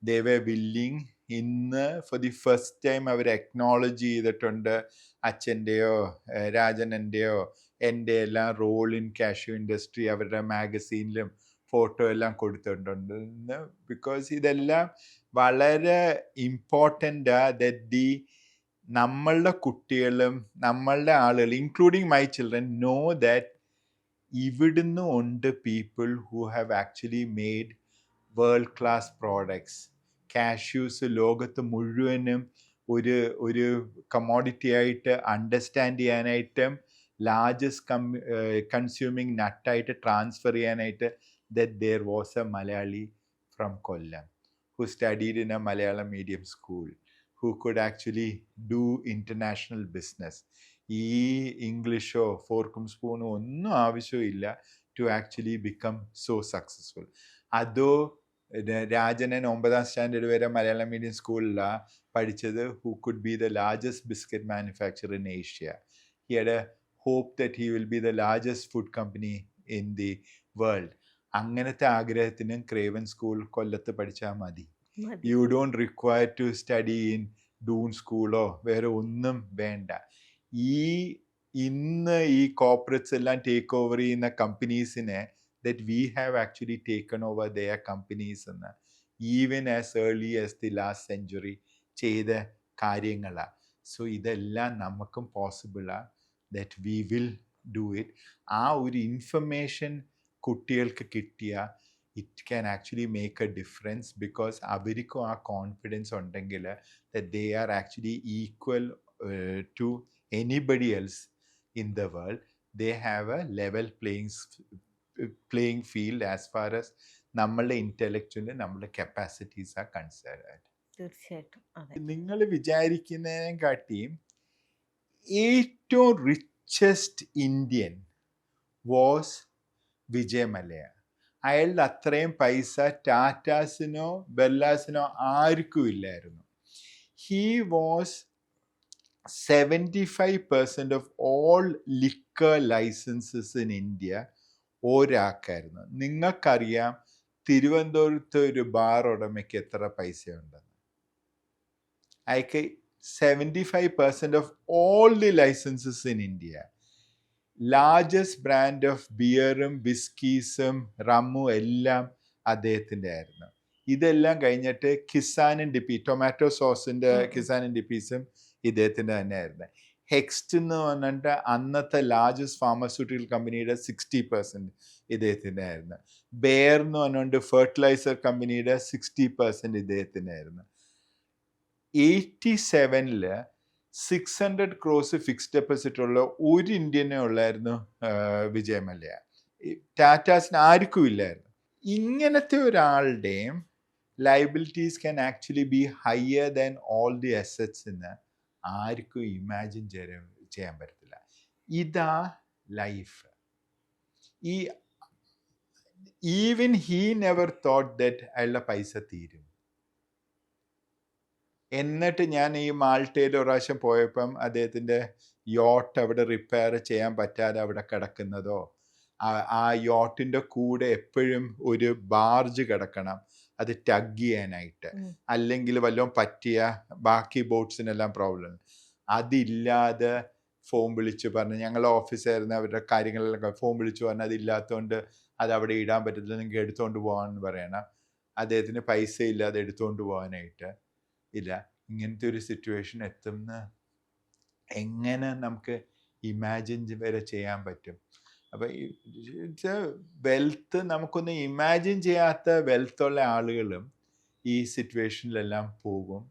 They were willing. ഇന്ന് ഫോർ ദി ഫസ്റ്റ് ടൈം അവർ അക്നോളജ് ചെയ്തിട്ടുണ്ട് അച്ഛൻ്റെയോ രാജനൻ്റെയോ എൻ്റെ എല്ലാം റോൾ ഇൻ കാഷ്യൂ ഇൻഡസ്ട്രി അവരുടെ മാഗസീനിലും ഫോട്ടോ എല്ലാം കൊടുത്തിട്ടുണ്ട്. ബിക്കോസ് ഇതെല്ലാം വളരെ ഇമ്പോർട്ടൻ്റ് ദി നമ്മളുടെ കുട്ടികളും നമ്മളുടെ ആളുകൾ including my children know that ഇവിടുന്ന് ഉണ്ട് people who have actually made world class products. Cashews ലോകത്ത് മുഴുവനും ഒരു കമോഡിറ്റി ആയിട്ട് അണ്ടർസ്റ്റാൻഡ് ചെയ്യാനായിട്ടും ലാർജസ്റ്റ് കൺസ്യൂമിങ് നട്ടായിട്ട് ട്രാൻസ്ഫർ ചെയ്യാനായിട്ട് that there was a Malayali from Kollam who studied in a Malayalam medium school who could actually do international business. ഈ ഇംഗ്ലീഷോ ഫോർക്കും സ്പൂണോ ഒന്നും ആവശ്യമില്ല to actually become so successful. അതോ രാജനൻ 9th സ്റ്റാൻഡേർഡ് വരെ മലയാളം മീഡിയം സ്കൂളിലാണ് പഠിച്ചത്, who could be the largest biscuit manufacture in Asia. He had a hope that he will be the largest food company in the world. അങ്ങനത്തെ ആഗ്രഹത്തിനും ക്രേവൻ സ്കൂൾ കൊല്ലത്ത് പഠിച്ചാൽ മതി. You don't require to study in Doon സ്കൂളോ വേറെ ഒന്നും വേണ്ട. ഇന്ന് ഈ കോർപ്പറേറ്റ്സ് എല്ലാം ടേക്ക് ഓവർ ചെയ്യുന്ന കമ്പനീസിനെ that we have actually taken over their companies എന്ന് even as early as the last century ചെയ്ത കാര്യങ്ങളാണ്. സോ ഇതെല്ലാം നമുക്കും പോസിബിളാണ് that we will do it. ആ ഒരു ഇൻഫർമേഷൻ കുട്ടികൾക്ക് കിട്ടിയാൽ it can actually make a difference. Because അവർക്കും ആ കോൺഫിഡൻസ് ഉണ്ടെങ്കിൽ that they are actually equal to anybody else in the world. They have a level playing field as far as നമ്മളുടെ ഇൻ്റലക്ച്വല് നമ്മളുടെ കപ്പാസിറ്റീസ് ആർ കൺസിഡേർഡ്. തീർച്ചയായിട്ടും നിങ്ങൾ വിചാരിക്കുന്നതിനെ കാട്ടിയും ഏറ്റവും richest Indian was Vijay Mallya. അയാളുടെ അത്രയും പൈസ ടാറ്റാസിനോ ബെല്ലാസിനോ ആർക്കും ഇല്ലായിരുന്നു. He was 75% of all liquor licenses in India ഒരാൾക്കായിരുന്നു. നിങ്ങൾക്കറിയാം തിരുവനന്തപുരത്ത് ഒരു ബാർ ഉടമയ്ക്ക് എത്ര പൈസയുണ്ടെന്ന്? അയാൾക്ക് 75% of all the licenses in India. Largest brand of ബിയറും ബിസ്കീസും റമ്മും എല്ലാം അദ്ദേഹത്തിൻ്റെ ആയിരുന്നു. ഇതെല്ലാം കഴിഞ്ഞിട്ട് കിസാൻ ഡിപ്പി ടൊമാറ്റോ സോസിൻ്റെ കിസാൻ ഡിപ്പീസും ഇദ്ദേഹത്തിൻ്റെ തന്നെ ആയിരുന്നു. ഹെക്സ്റ്റ് എന്ന് പറഞ്ഞിട്ട് അന്നത്തെ ലാർജസ്റ്റ് ഫാർമസ്യൂട്ടിക്കൽ കമ്പനിയുടെ 60% ഇദ്ദേഹത്തിൻ്റെ ആയിരുന്നു. ബെയർ എന്ന് പറഞ്ഞുകൊണ്ട് ഫെർട്ടിലൈസർ കമ്പനിയുടെ 60% ഇദ്ദേഹത്തിൻ്റെ ആയിരുന്നു. 87 600 crores ഫിക്സ്ഡ് ഡെപ്പോസിറ്റ് ഉള്ള ഒരു ഇന്ത്യനെ ഉള്ളായിരുന്നു വിജയ് മല്യ. ടാറ്റാസിന് ആർക്കും ഇല്ലായിരുന്നു. ഇങ്ങനത്തെ ഒരാളുടെയും liabilities can actually B higher than all the assets എന്ന് ആർക്കും ഇമാജിൻ ചെയ്യാൻ പറ്റത്തില്ല. ഇതാ life. Even he never thought that അയാളുടെ പൈസ തീരും. എന്നിട്ട് ഞാൻ ഈ മാൾട്ടയിൽ ഒരു പ്രാവശ്യം പോയപ്പം അദ്ദേഹത്തിൻ്റെ യോട്ട് അവിടെ റിപ്പയർ ചെയ്യാൻ പറ്റാതെ അവിടെ കിടക്കുന്നതോ, ആ യോട്ടിൻ്റെ കൂടെ എപ്പോഴും ഒരു ബാർജ് കിടക്കണം അത് ടഗ് ചെയ്യാനായിട്ട്, അല്ലെങ്കിൽ വല്ലതും പറ്റിയ ബാക്കി ബോട്ട്സിനെല്ലാം പ്രോബ്ലം. അതില്ലാതെ ഫോൺ വിളിച്ച് പറഞ്ഞ്, ഞങ്ങളുടെ ഓഫീസായിരുന്നു അവരുടെ കാര്യങ്ങളെല്ലാം, ഫോൺ വിളിച്ച് പറഞ്ഞ് അതില്ലാത്തതുകൊണ്ട് അത് അവിടെ ഇടാൻ പറ്റത്തില്ല, നിങ്ങൾക്ക് എടുത്തുകൊണ്ട് പോകാമെന്ന് പറയണം. അദ്ദേഹത്തിന് പൈസ ഇല്ലാതെ എടുത്തുകൊണ്ട് പോകാനായിട്ട് ഇല്ല. ഇങ്ങനത്തെ ഒരു സിറ്റുവേഷൻ എത്തുന്ന എങ്ങനെ നമുക്ക് ഇമാജിൻ വരെ ചെയ്യാൻ പറ്റും? അപ്പം വെൽത്ത് നമുക്കൊന്ന് ഇമാജിൻ ചെയ്യാത്ത വെൽത്തുള്ള ആളുകളും ഈ സിറ്റുവേഷനിലെല്ലാം പോകും.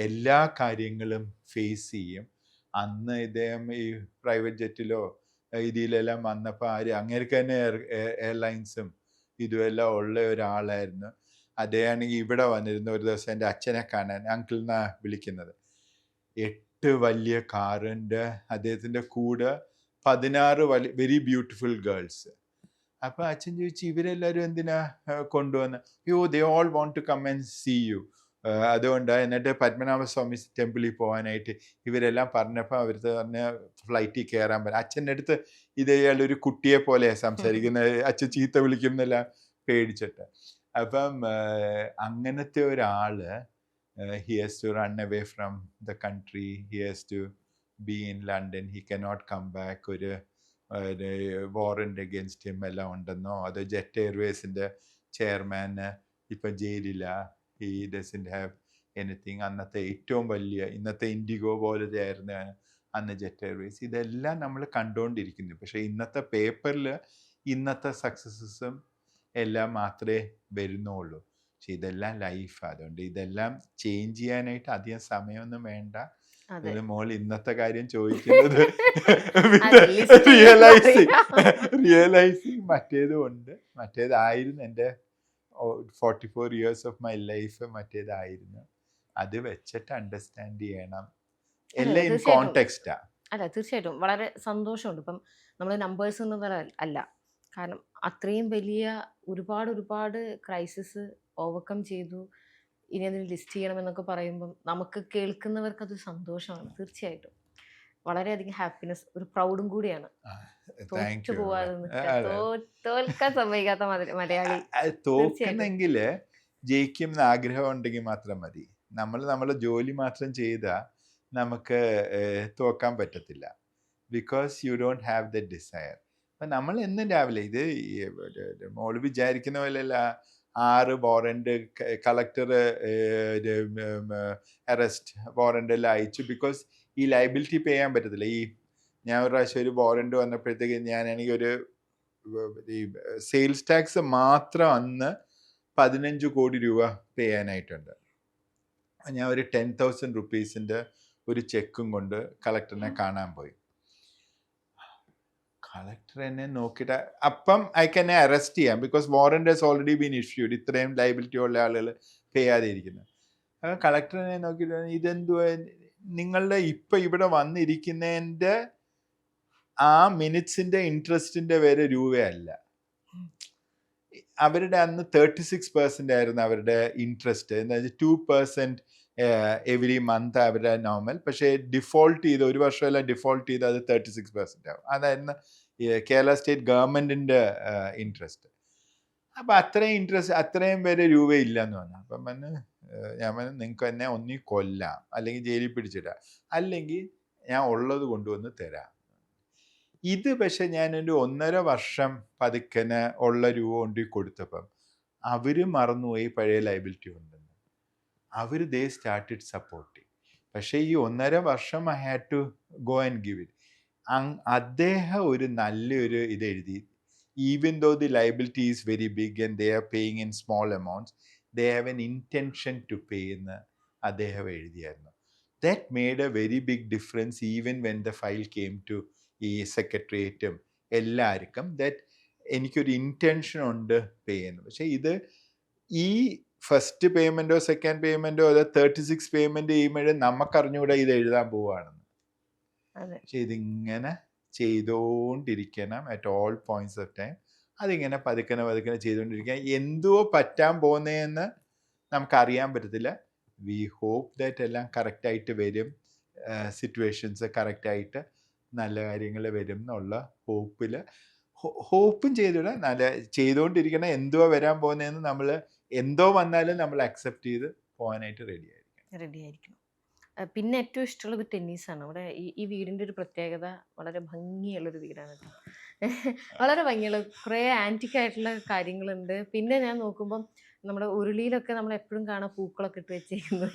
എല്ലാ കാര്യങ്ങളും ഫേസ് ചെയ്യും. അന്ന് ഇദ്ദേഹം ഈ പ്രൈവറ്റ് ജെറ്റിലോ ഇതിലെല്ലാം വന്നപ്പോൾ അങ്ങേർക്ക് തന്നെ എയർലൈൻസും ഇതുമെല്ലാം ഉള്ള ഒരാളായിരുന്നു. അദ്ദേഹമാണെങ്കിൽ ഇവിടെ വന്നിരുന്ന ഒരു ദിവസം എൻ്റെ അച്ഛനെ കാണാൻ, അങ്കിൾ എന്നാണ് വിളിക്കുന്നത്. 8 വലിയ കാറിൻ്റെ അദ്ദേഹത്തിൻ്റെ കൂടെ 16 വെരി ബ്യൂട്ടിഫുൾ ഗേൾസ്. അപ്പോൾ അച്ഛൻ ചോദിച്ചു, ഇവരെല്ലാവരും എന്തിനാ കൊണ്ടുവന്ന്? Yo they all want to come and see you. അതുകൊണ്ട് എന്നിട്ട് പത്മനാഭസ്വാമി ടെമ്പിളിൽ പോകാനായിട്ട് ഇവരെല്ലാം പറഞ്ഞപ്പോൾ അവർ പറഞ്ഞ ഫ്ലൈറ്റിൽ കയറാൻ പറഞ്ഞു. അച്ഛൻ്റെ അടുത്ത് ഇയാൾ ഒരു കുട്ടിയെ പോലെ സംസാരിക്കുന്നത്, അച്ഛൻ ചീത്ത വിളിക്കുന്നെല്ലാം പേടിച്ചിട്ട്. അപ്പം അങ്ങനത്തെ ഒരാള് he has to run away from the country, he has to be in London, he cannot come back. ഒരു വാറന്റ് അഗേൻസ്റ്റ് ഹിം എല്ലാം ഉണ്ടെന്നോ, അത് ജെറ്റ് എയർവേസിന്റെ ചെയർമാന് ഇപ്പം ജയിലില്ല, ഹി ഡസൻറ്റ് ഹാവ് എനിത്തിങ്. അന്നത്തെ ഏറ്റവും വലിയ, ഇന്നത്തെ ഇൻഡിഗോ പോലത്തെ ആയിരുന്നു അന്ന് ജെറ്റ് എയർവേസ്. ഇതെല്ലാം നമ്മൾ കണ്ടുകൊണ്ടിരിക്കുന്നു. പക്ഷേ ഇന്നത്തെ പേപ്പറിൽ ഇന്നത്തെ സക്സസസും എല്ലാം മാത്രമേ വരുന്നുള്ളൂ. പക്ഷെ ഇതെല്ലാം ലൈഫാണ്. അതുകൊണ്ട് ഇതെല്ലാം ചേഞ്ച് ചെയ്യാനായിട്ട് അധികം സമയമൊന്നും വേണ്ട. അതെ. ഇത് മോൾ ഇന്നത്തെ കാര്യം ചോദിക്കുന്നത് അല്ല, ലിസ്റ്റ് റിയലൈസിങ് മറ്റേതും ഉണ്ട്. മറ്റേതായിരുന്നു എൻ്റെ 44 years ഓഫ് മൈ ലൈഫ് മറ്റേതായിരുന്നു. അത് വെച്ചിട്ട് അണ്ടർസ്റ്റാൻഡ് ചെയ്യണം. എല്ലാം ഇൻ തീർച്ചയായിട്ടും. കോണ്ടെക്സ്റ്റാ. അല്ല, തീർച്ചയായിട്ടും വളരെ സന്തോഷമുണ്ട്. ഇപ്പം നമ്മൾ നമ്പേഴ്സ് എന്നത് അല്ല. കാരണം അത്രയും വലിയ ഒരുപാട് ക്രൈസിസ് ഓവർകം ചെയ്തു. ഇനി അതിന് ലിസ്റ്റ് ചെയ്യണമെന്നൊക്കെ പറയുമ്പം നമുക്ക് കേൾക്കുന്നവർക്ക് അത് സന്തോഷമാണ്. തീർച്ചയായിട്ടും വളരെയധികം ഹാപ്പിനെസ്, ഒരു പ്രൗഡും കൂടിയാണ്. താങ്ക് തോറ്റു യു. പോവാതെ നിൽക്കുക, തോൽക്കാൻ സമ്മതിക്കാത്ത മലയാളി. തോക്കുന്നെങ്കിൽ ജയിക്കും എന്ന് ആഗ്രഹം ഉണ്ടെങ്കിൽ മാത്രം മതി. നമ്മൾ ജോലി മാത്രം ചെയ്താൽ നമുക്ക് തോക്കാൻ പറ്റത്തില്ല. Because you don't have the desire. അപ്പം നമ്മൾ എന്നും രാവിലെ ഇത് മോള് വിചാരിക്കുന്ന പോലെയല്ല 6 വാറണ്ട് കളക്ടർ അറസ്റ്റ് വാറണ്ട് എല്ലാം അയച്ചു. ബിക്കോസ് ഈ ലൈബിലിറ്റി പേ ചെയ്യാൻ പറ്റത്തില്ല. ഞാൻ ഒരു പ്രാവശ്യം ഒരു വാറണ്ട് വന്നപ്പോഴത്തേക്ക് ഞാനാണെങ്കിൽ ഒരു ഈ സെയിൽസ് ടാക്സ് മാത്രം അന്ന് 15 കോടി രൂപ പേ ചെയ്യാനായിട്ടുണ്ട്. ഞാൻ ഒരു 10,000 റുപ്പീസിൻ്റെ ഒരു ചെക്കും കൊണ്ട് കളക്ടറിനെ കാണാൻ പോയി. കളക്ടർ എന്നെ നോക്കിയിട്ട് അപ്പം എന്നെ അറസ്റ്റ് ചെയ്യാം. Because warrant has already been issued. ഇത്രയും ലൈബിലിറ്റി ഉള്ള ആളുകൾ പേ ചെയ്യാതെ ഇരിക്കുന്നത്. കളക്ടറിനെ നോക്കിയിട്ട് ഇതെന്തുവാ, നിങ്ങളുടെ ഇപ്പം ഇവിടെ വന്നിരിക്കുന്നതിൻ്റെ ആ മിനിറ്റ്സിൻ്റെ ഇൻട്രസ്റ്റിൻ്റെ വരെ രൂപയല്ല. അവരുടെ അന്ന് 36% ആയിരുന്നു അവരുടെ ഇൻട്രസ്റ്റ്. എന്താ വെച്ചാൽ 2% എവറി മന്ത് അവരുടെ നോർമൽ. പക്ഷേ ഡിഫോൾട്ട് ചെയ്ത് ഒരു വർഷമെല്ലാം ഡിഫോൾട്ട് ചെയ്ത് അത് 36% ആവും. അതായിരുന്നു കേരള സ്റ്റേറ്റ് ഗവൺമെൻറ്റിൻ്റെ ഇൻട്രസ്റ്റ്. അപ്പം അത്രയും ഇൻട്രസ്റ്റ്, അത്രയും വരെ രൂപയില്ല എന്ന് പറഞ്ഞു. അപ്പം ഞാൻ പറഞ്ഞു നിങ്ങൾക്ക് എന്നെ ഒന്നി കൊല്ലാം, അല്ലെങ്കിൽ ജയിലിൽ പിടിച്ചിടാം, അല്ലെങ്കിൽ ഞാൻ ഉള്ളത് കൊണ്ടുവന്ന് തരാം. ഇത് പക്ഷെ ഞാനൊരു 1.5 വർഷം പതുക്കനെ ഉള്ള രൂപ കൊണ്ട് കൊടുത്തപ്പം അവർ മറന്നുപോയി പഴയ ലൈബിലിറ്റി ഉണ്ടെന്ന്. അവർ ദേ സ്റ്റാർട്ടഡ് സപ്പോർട്ടിങ്. പക്ഷേ ഈ 1.5 വർഷം I had to go and give it. അദ്ദേഹം ഒരു നല്ലൊരു ഇത് എഴുതി. Even though the liability is very big and they are paying in small amounts, they have an intention to pay എന്ന് അദ്ദേഹം എഴുതിയായിരുന്നു. That made a very big difference even when the file came to ഈ സെക്രട്ടേറിയറ്റും എല്ലാവർക്കും. ദാറ്റ് എനിക്കൊരു ഇൻറ്റൻഷൻ ഉണ്ട് പേ ചെയ്യുന്നത്. പക്ഷേ ഇത് ഈ ഫസ്റ്റ് പേയ്മെൻറ്റോ സെക്കൻഡ് പേയ്മെൻറ്റോ അതോ 36 പേയ്മെൻറ്റ് ചെയ്യുമ്പോഴും നമുക്കറിഞ്ഞുകൂടെ ഇത് എഴുതാൻ പോവുകയാണെന്ന്. പക്ഷെ ഇതിങ്ങനെ ചെയ്തുകൊണ്ടിരിക്കണം at all points of time. അതിങ്ങനെ പതുക്കനെ ചെയ്തുകൊണ്ടിരിക്കുക. എന്തോ പറ്റാൻ പോകുന്നതെന്ന് നമുക്കറിയാൻ പറ്റത്തില്ല. വി ഹോപ്പ് ദാറ്റ് എല്ലാം കറക്റ്റായിട്ട് വരും, സിറ്റുവേഷൻസ് കറക്റ്റായിട്ട് നല്ല കാര്യങ്ങൾ വരും എന്നുള്ള ഹോപ്പും ചെയ്തിട നല്ല ചെയ്തുകൊണ്ടിരിക്കണം. എന്തോ വരാൻ പോകുന്നതെന്ന് നമ്മൾ എന്തോ വന്നാലും നമ്മൾ അക്സെപ്റ്റ് ചെയ്ത് പോകാനായിട്ട് റെഡി ആയിരിക്കണം. പിന്നെ ഏറ്റവും ഇഷ്ടമുള്ളത് ടെന്നീസാണ്. അവിടെ ഈ വീടിൻ്റെ ഒരു പ്രത്യേകത, വളരെ ഭംഗിയുള്ളൊരു വീടാണ് കേട്ടോ. വളരെ ഭംഗിയുള്ള കുറേ ആൻറ്റിക്കായിട്ടുള്ള കാര്യങ്ങളുണ്ട്. പിന്നെ ഞാൻ നോക്കുമ്പം നമ്മുടെ ഉരുളിയിലൊക്കെ നമ്മൾ എപ്പോഴും കാണാൻ പൂക്കളൊക്കെ ഇട്ട് വെച്ചേക്കുന്നു,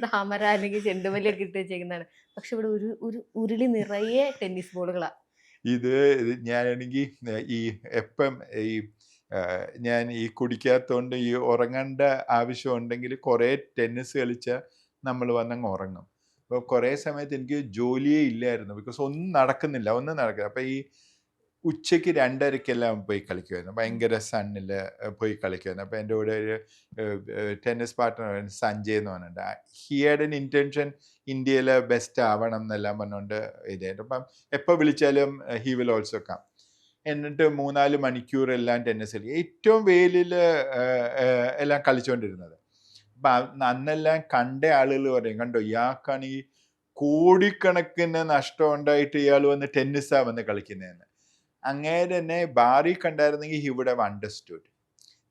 താമര അല്ലെങ്കിൽ ചെണ്ടുമല്ലിയൊക്കെ ഇട്ട് വെച്ചേക്കുന്നതാണ്. പക്ഷെ ഇവിടെ ഒരു ഉരുളി നിറയെ ടെന്നീസ് ബോളുകളാണ്. ഇത് ഞാനാണെങ്കിൽ ഈ എപ്പം ഞാൻ ഈ കുടിക്കാത്തതുകൊണ്ട് ഈ ഉറങ്ങേണ്ട ആവശ്യം ഉണ്ടെങ്കിൽ കുറേ ടെന്നീസ് കളിച്ചാൽ നമ്മൾ വന്നങ്ങ് ഉറങ്ങും. അപ്പോൾ കുറേ സമയത്ത് എനിക്ക് ജോലിയേ ഇല്ലായിരുന്നു. ബിക്കോസ് ഒന്നും നടക്കില്ല. അപ്പോൾ ഈ ഉച്ചയ്ക്ക് 2:30 പോയി കളിക്കുമായിരുന്നു. ഭയങ്കര സണ്ണിൽ പോയി കളിക്കുമായിരുന്നു. അപ്പോൾ എൻ്റെ കൂടെ ഒരു ടെന്നീസ് പാർട്ട്ണർ സഞ്ജയ് എന്ന് പറഞ്ഞിട്ടുണ്ട്. ഹി ഹാഡ് എൻ ഇൻറ്റൻഷൻ ഇന്ത്യയിലെ ബെസ്റ്റ് ആവണം എന്നെല്ലാം പറഞ്ഞുകൊണ്ട് ഇതായിട്ട്. അപ്പം എപ്പോൾ വിളിച്ചാലും ഹി വിൽ ഓൾസോ കം. എന്നിട്ട് 3-4 മണിക്കൂർ എല്ലാം ടെന്നീസ് കളിക്കും. ഏറ്റവും വെയിലിൽ എല്ലാം കളിച്ചുകൊണ്ടിരുന്നത്. അപ്പം അന്നെല്ലാം കണ്ട ആളുകൾ പറയും, കണ്ടോ ഇയാൾക്കാണെങ്കിൽ കോടിക്കണക്കിന് നഷ്ടം ഉണ്ടായിട്ട് ഇയാൾ വന്ന് ടെന്നീസാണ് വന്ന് കളിക്കുന്നതെന്ന്. അങ്ങനെ തന്നെ ബാറിൽ കണ്ടായിരുന്നെങ്കിൽ ഹി വുഡ് ഹാവ് അണ്ടർസ്റ്റുഡ്.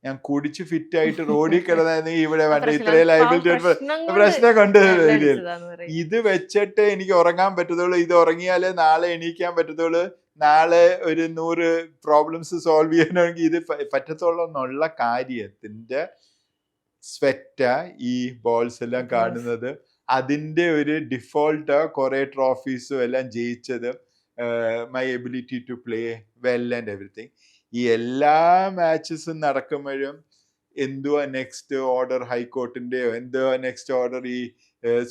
ഞാൻ കുടിച്ച് ഫിറ്റായിട്ട് റോഡിൽ കിടന്നായിരുന്നെങ്കിൽ ഇവിടെ വേണ്ട ഇത്രയും ലൈബിലിറ്റി പ്രശ്നം കൊണ്ട് ഇത് വെച്ചിട്ട് എനിക്ക് ഉറങ്ങാൻ പറ്റത്തുള്ളൂ, ഇത് ഉറങ്ങിയാലേ നാളെ എണീക്കാൻ പറ്റത്തുള്ളൂ, നാളെ ഒരു 100 പ്രോബ്ലംസ് സോൾവ് ചെയ്യണമെങ്കിൽ ഇത് പറ്റത്തുള്ളൂ എന്നുള്ള കാര്യത്തിന്റെ സ്വെറ്റ ഈ ബോൾസ് എല്ലാം കാണുന്നത്. അതിന്റെ ഒരു ഡിഫോൾട്ട് കുറെ ട്രോഫീസും എല്ലാം ജയിച്ചത് my ability to play well and everything. ഈ എല്ലാ മാച്ചസും നടക്കുമ്പോഴും എന്തുവാ നെക്സ്റ്റ് ഓർഡർ ഹൈക്കോർട്ടിന്റെയോ എന്തുവാ നെക്സ്റ്റ് ഓർഡർ ഈ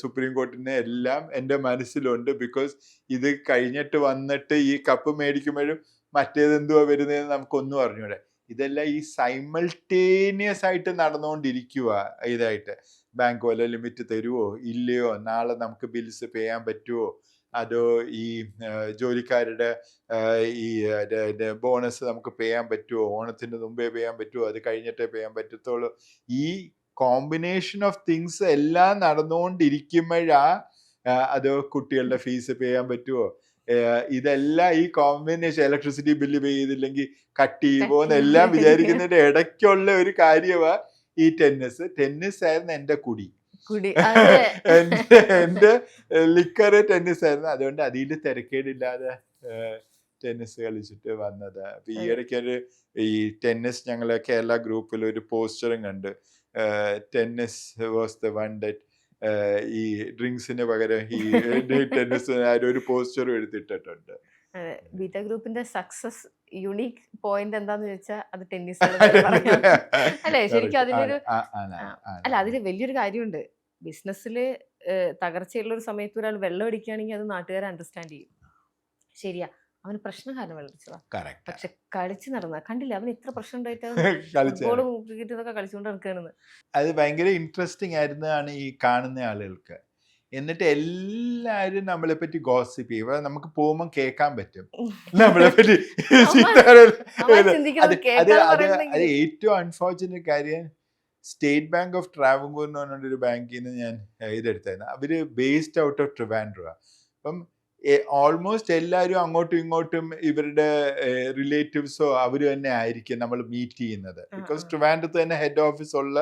സുപ്രീം കോർട്ടിന്റെ എല്ലാം എൻ്റെ മനസ്സിലുണ്ട്. ബിക്കോസ് ഇത് കഴിഞ്ഞിട്ട് വന്നിട്ട് ഈ കപ്പ് മേടിക്കുമ്പോഴും മറ്റേത് എന്തുവാ വരുന്നതെന്ന് നമുക്കൊന്നും അറിഞ്ഞൂടെ. ഇതെല്ലാം ഈ സൈമൾട്ടേനിയസ് ആയിട്ട് നടന്നുകൊണ്ടിരിക്കുക. ഇതായിട്ട് ബാങ്ക് വല്ല ലിമിറ്റ് തരുമോ ഇല്ലയോ, നാളെ നമുക്ക് ബിൽസ് പേ ചെയ്യാൻ പറ്റുമോ, അതോ ഈ ജോലിക്കാരുടെ ഈ ബോണസ് നമുക്ക് പേ ചെയ്യാൻ പറ്റുമോ, ഓണത്തിന് മുമ്പേ പേ ചെയ്യാൻ പറ്റുമോ, അത് കഴിഞ്ഞിട്ടേ പേ ചെയ്യാൻ പറ്റത്തുള്ളൂ. ഈ കോമ്പിനേഷൻ ഓഫ് തിങ്സ് എല്ലാം നടന്നുകൊണ്ടിരിക്കുമ്പോഴാ അത് കുട്ടികളുടെ ഫീസ് പേ ചെയ്യാൻ പറ്റുമോ, ഇതെല്ലാം ഈ കോമ്പിനേഷൻ ഇലക്ട്രിസിറ്റി ബില്ല് പേ ചെയ്തില്ലെങ്കിൽ കട്ട് ചെയ്യുമോ എന്നെല്ലാം വിചാരിക്കുന്നതിന്റെ ഇടയ്ക്കുള്ള ഒരു കാര്യമാ ഈ ടെന്നീസ് ആയിരുന്നു എന്റെ കുടി. എന്റെ ലിക്കറ് ടെന്നീസ് ആയിരുന്നു. അതുകൊണ്ട് അതിൽ തിരക്കേടില്ലാതെ ടെന്നീസ് കളിച്ചിട്ട് വന്നത്. അപ്പൊ ഈ ഇടയ്ക്കൊരു ഈ ടെന്നീസ് ഞങ്ങളെ കേരള ഗ്രൂപ്പിൽ ഒരു പോസ്റ്ററും കണ്ട്, tennis was the one that ഈ ഡ്രിങ്ക്സിന് പകരം ഈ ടെന്നീസ് ഒരു പോസ്റ്ററും എടുത്തിട്ടിട്ടുണ്ട്. ബീറ്റ ഗ്രൂപ്പിന്റെ സക്സസ് യുണീക് പോയിന്റ് എന്താന്ന് ചോദിച്ചാൽ അത് ടെന്നീസ് അല്ലെ. ശരിക്കും അതിലൊരു അല്ല അതിൽ വലിയൊരു കാര്യമുണ്ട്. ബിസിനസ്സില് തകർച്ചയുള്ള ഒരു സമയത്ത് ഒരാൾ വെള്ളം അടിക്കുകയാണെങ്കിൽ അത് നാട്ടുകാരെ അണ്ടർസ്റ്റാൻഡ് ചെയ്യും. ശരിയാ, അവന് പ്രശ്നം കാരണം വെള്ളടിച്ചതാ. പക്ഷെ കളിച്ച് നടന്ന കണ്ടില്ല, അവന് ഇത്ര പ്രശ്നം ഉണ്ടായിട്ട് ഫുട്ബോളും ക്രിക്കറ്റും ഇതൊക്കെ കളിച്ചുകൊണ്ട് നടക്കുകയാണെന്ന്. അത് ഭയങ്കര ഇൻട്രസ്റ്റിംഗ് ആയിരുന്നതാണ് ഈ കാണുന്ന ആളുകൾക്ക്. എന്നിട്ട് എല്ലാരും നമ്മളെ പറ്റി ഗോസിപ്പ് ചെയ്യും. നമുക്ക് പോകുമ്പോൾ കേൾക്കാൻ പറ്റും നമ്മളെ പറ്റി. അത് ഏറ്റവും അൺഫോർച്ചുനേറ്റ് കാര്യം, സ്റ്റേറ്റ് ബാങ്ക് ഓഫ് ട്രാവൻകൂർ എന്ന് പറഞ്ഞൊരു ബാങ്കിൽ നിന്ന് ഞാൻ ഇതെടുത്തായിരുന്നു. അവര് ബേസ്ഡ് ഔട്ട് ഓഫ് ട്രിവാൻഡ്രം. അപ്പം ഓൾമോസ്റ്റ് എല്ലാവരും അങ്ങോട്ടും ഇങ്ങോട്ടും ഇവരുടെ റിലേറ്റീവ്സോ അവര് തന്നെ ആയിരിക്കും നമ്മൾ മീറ്റ് ചെയ്യുന്നത്. ബിക്കോസ് ട്രിവാൻഡ്രത്ത് തന്നെ ഹെഡ് ഓഫീസ് ഉള്ള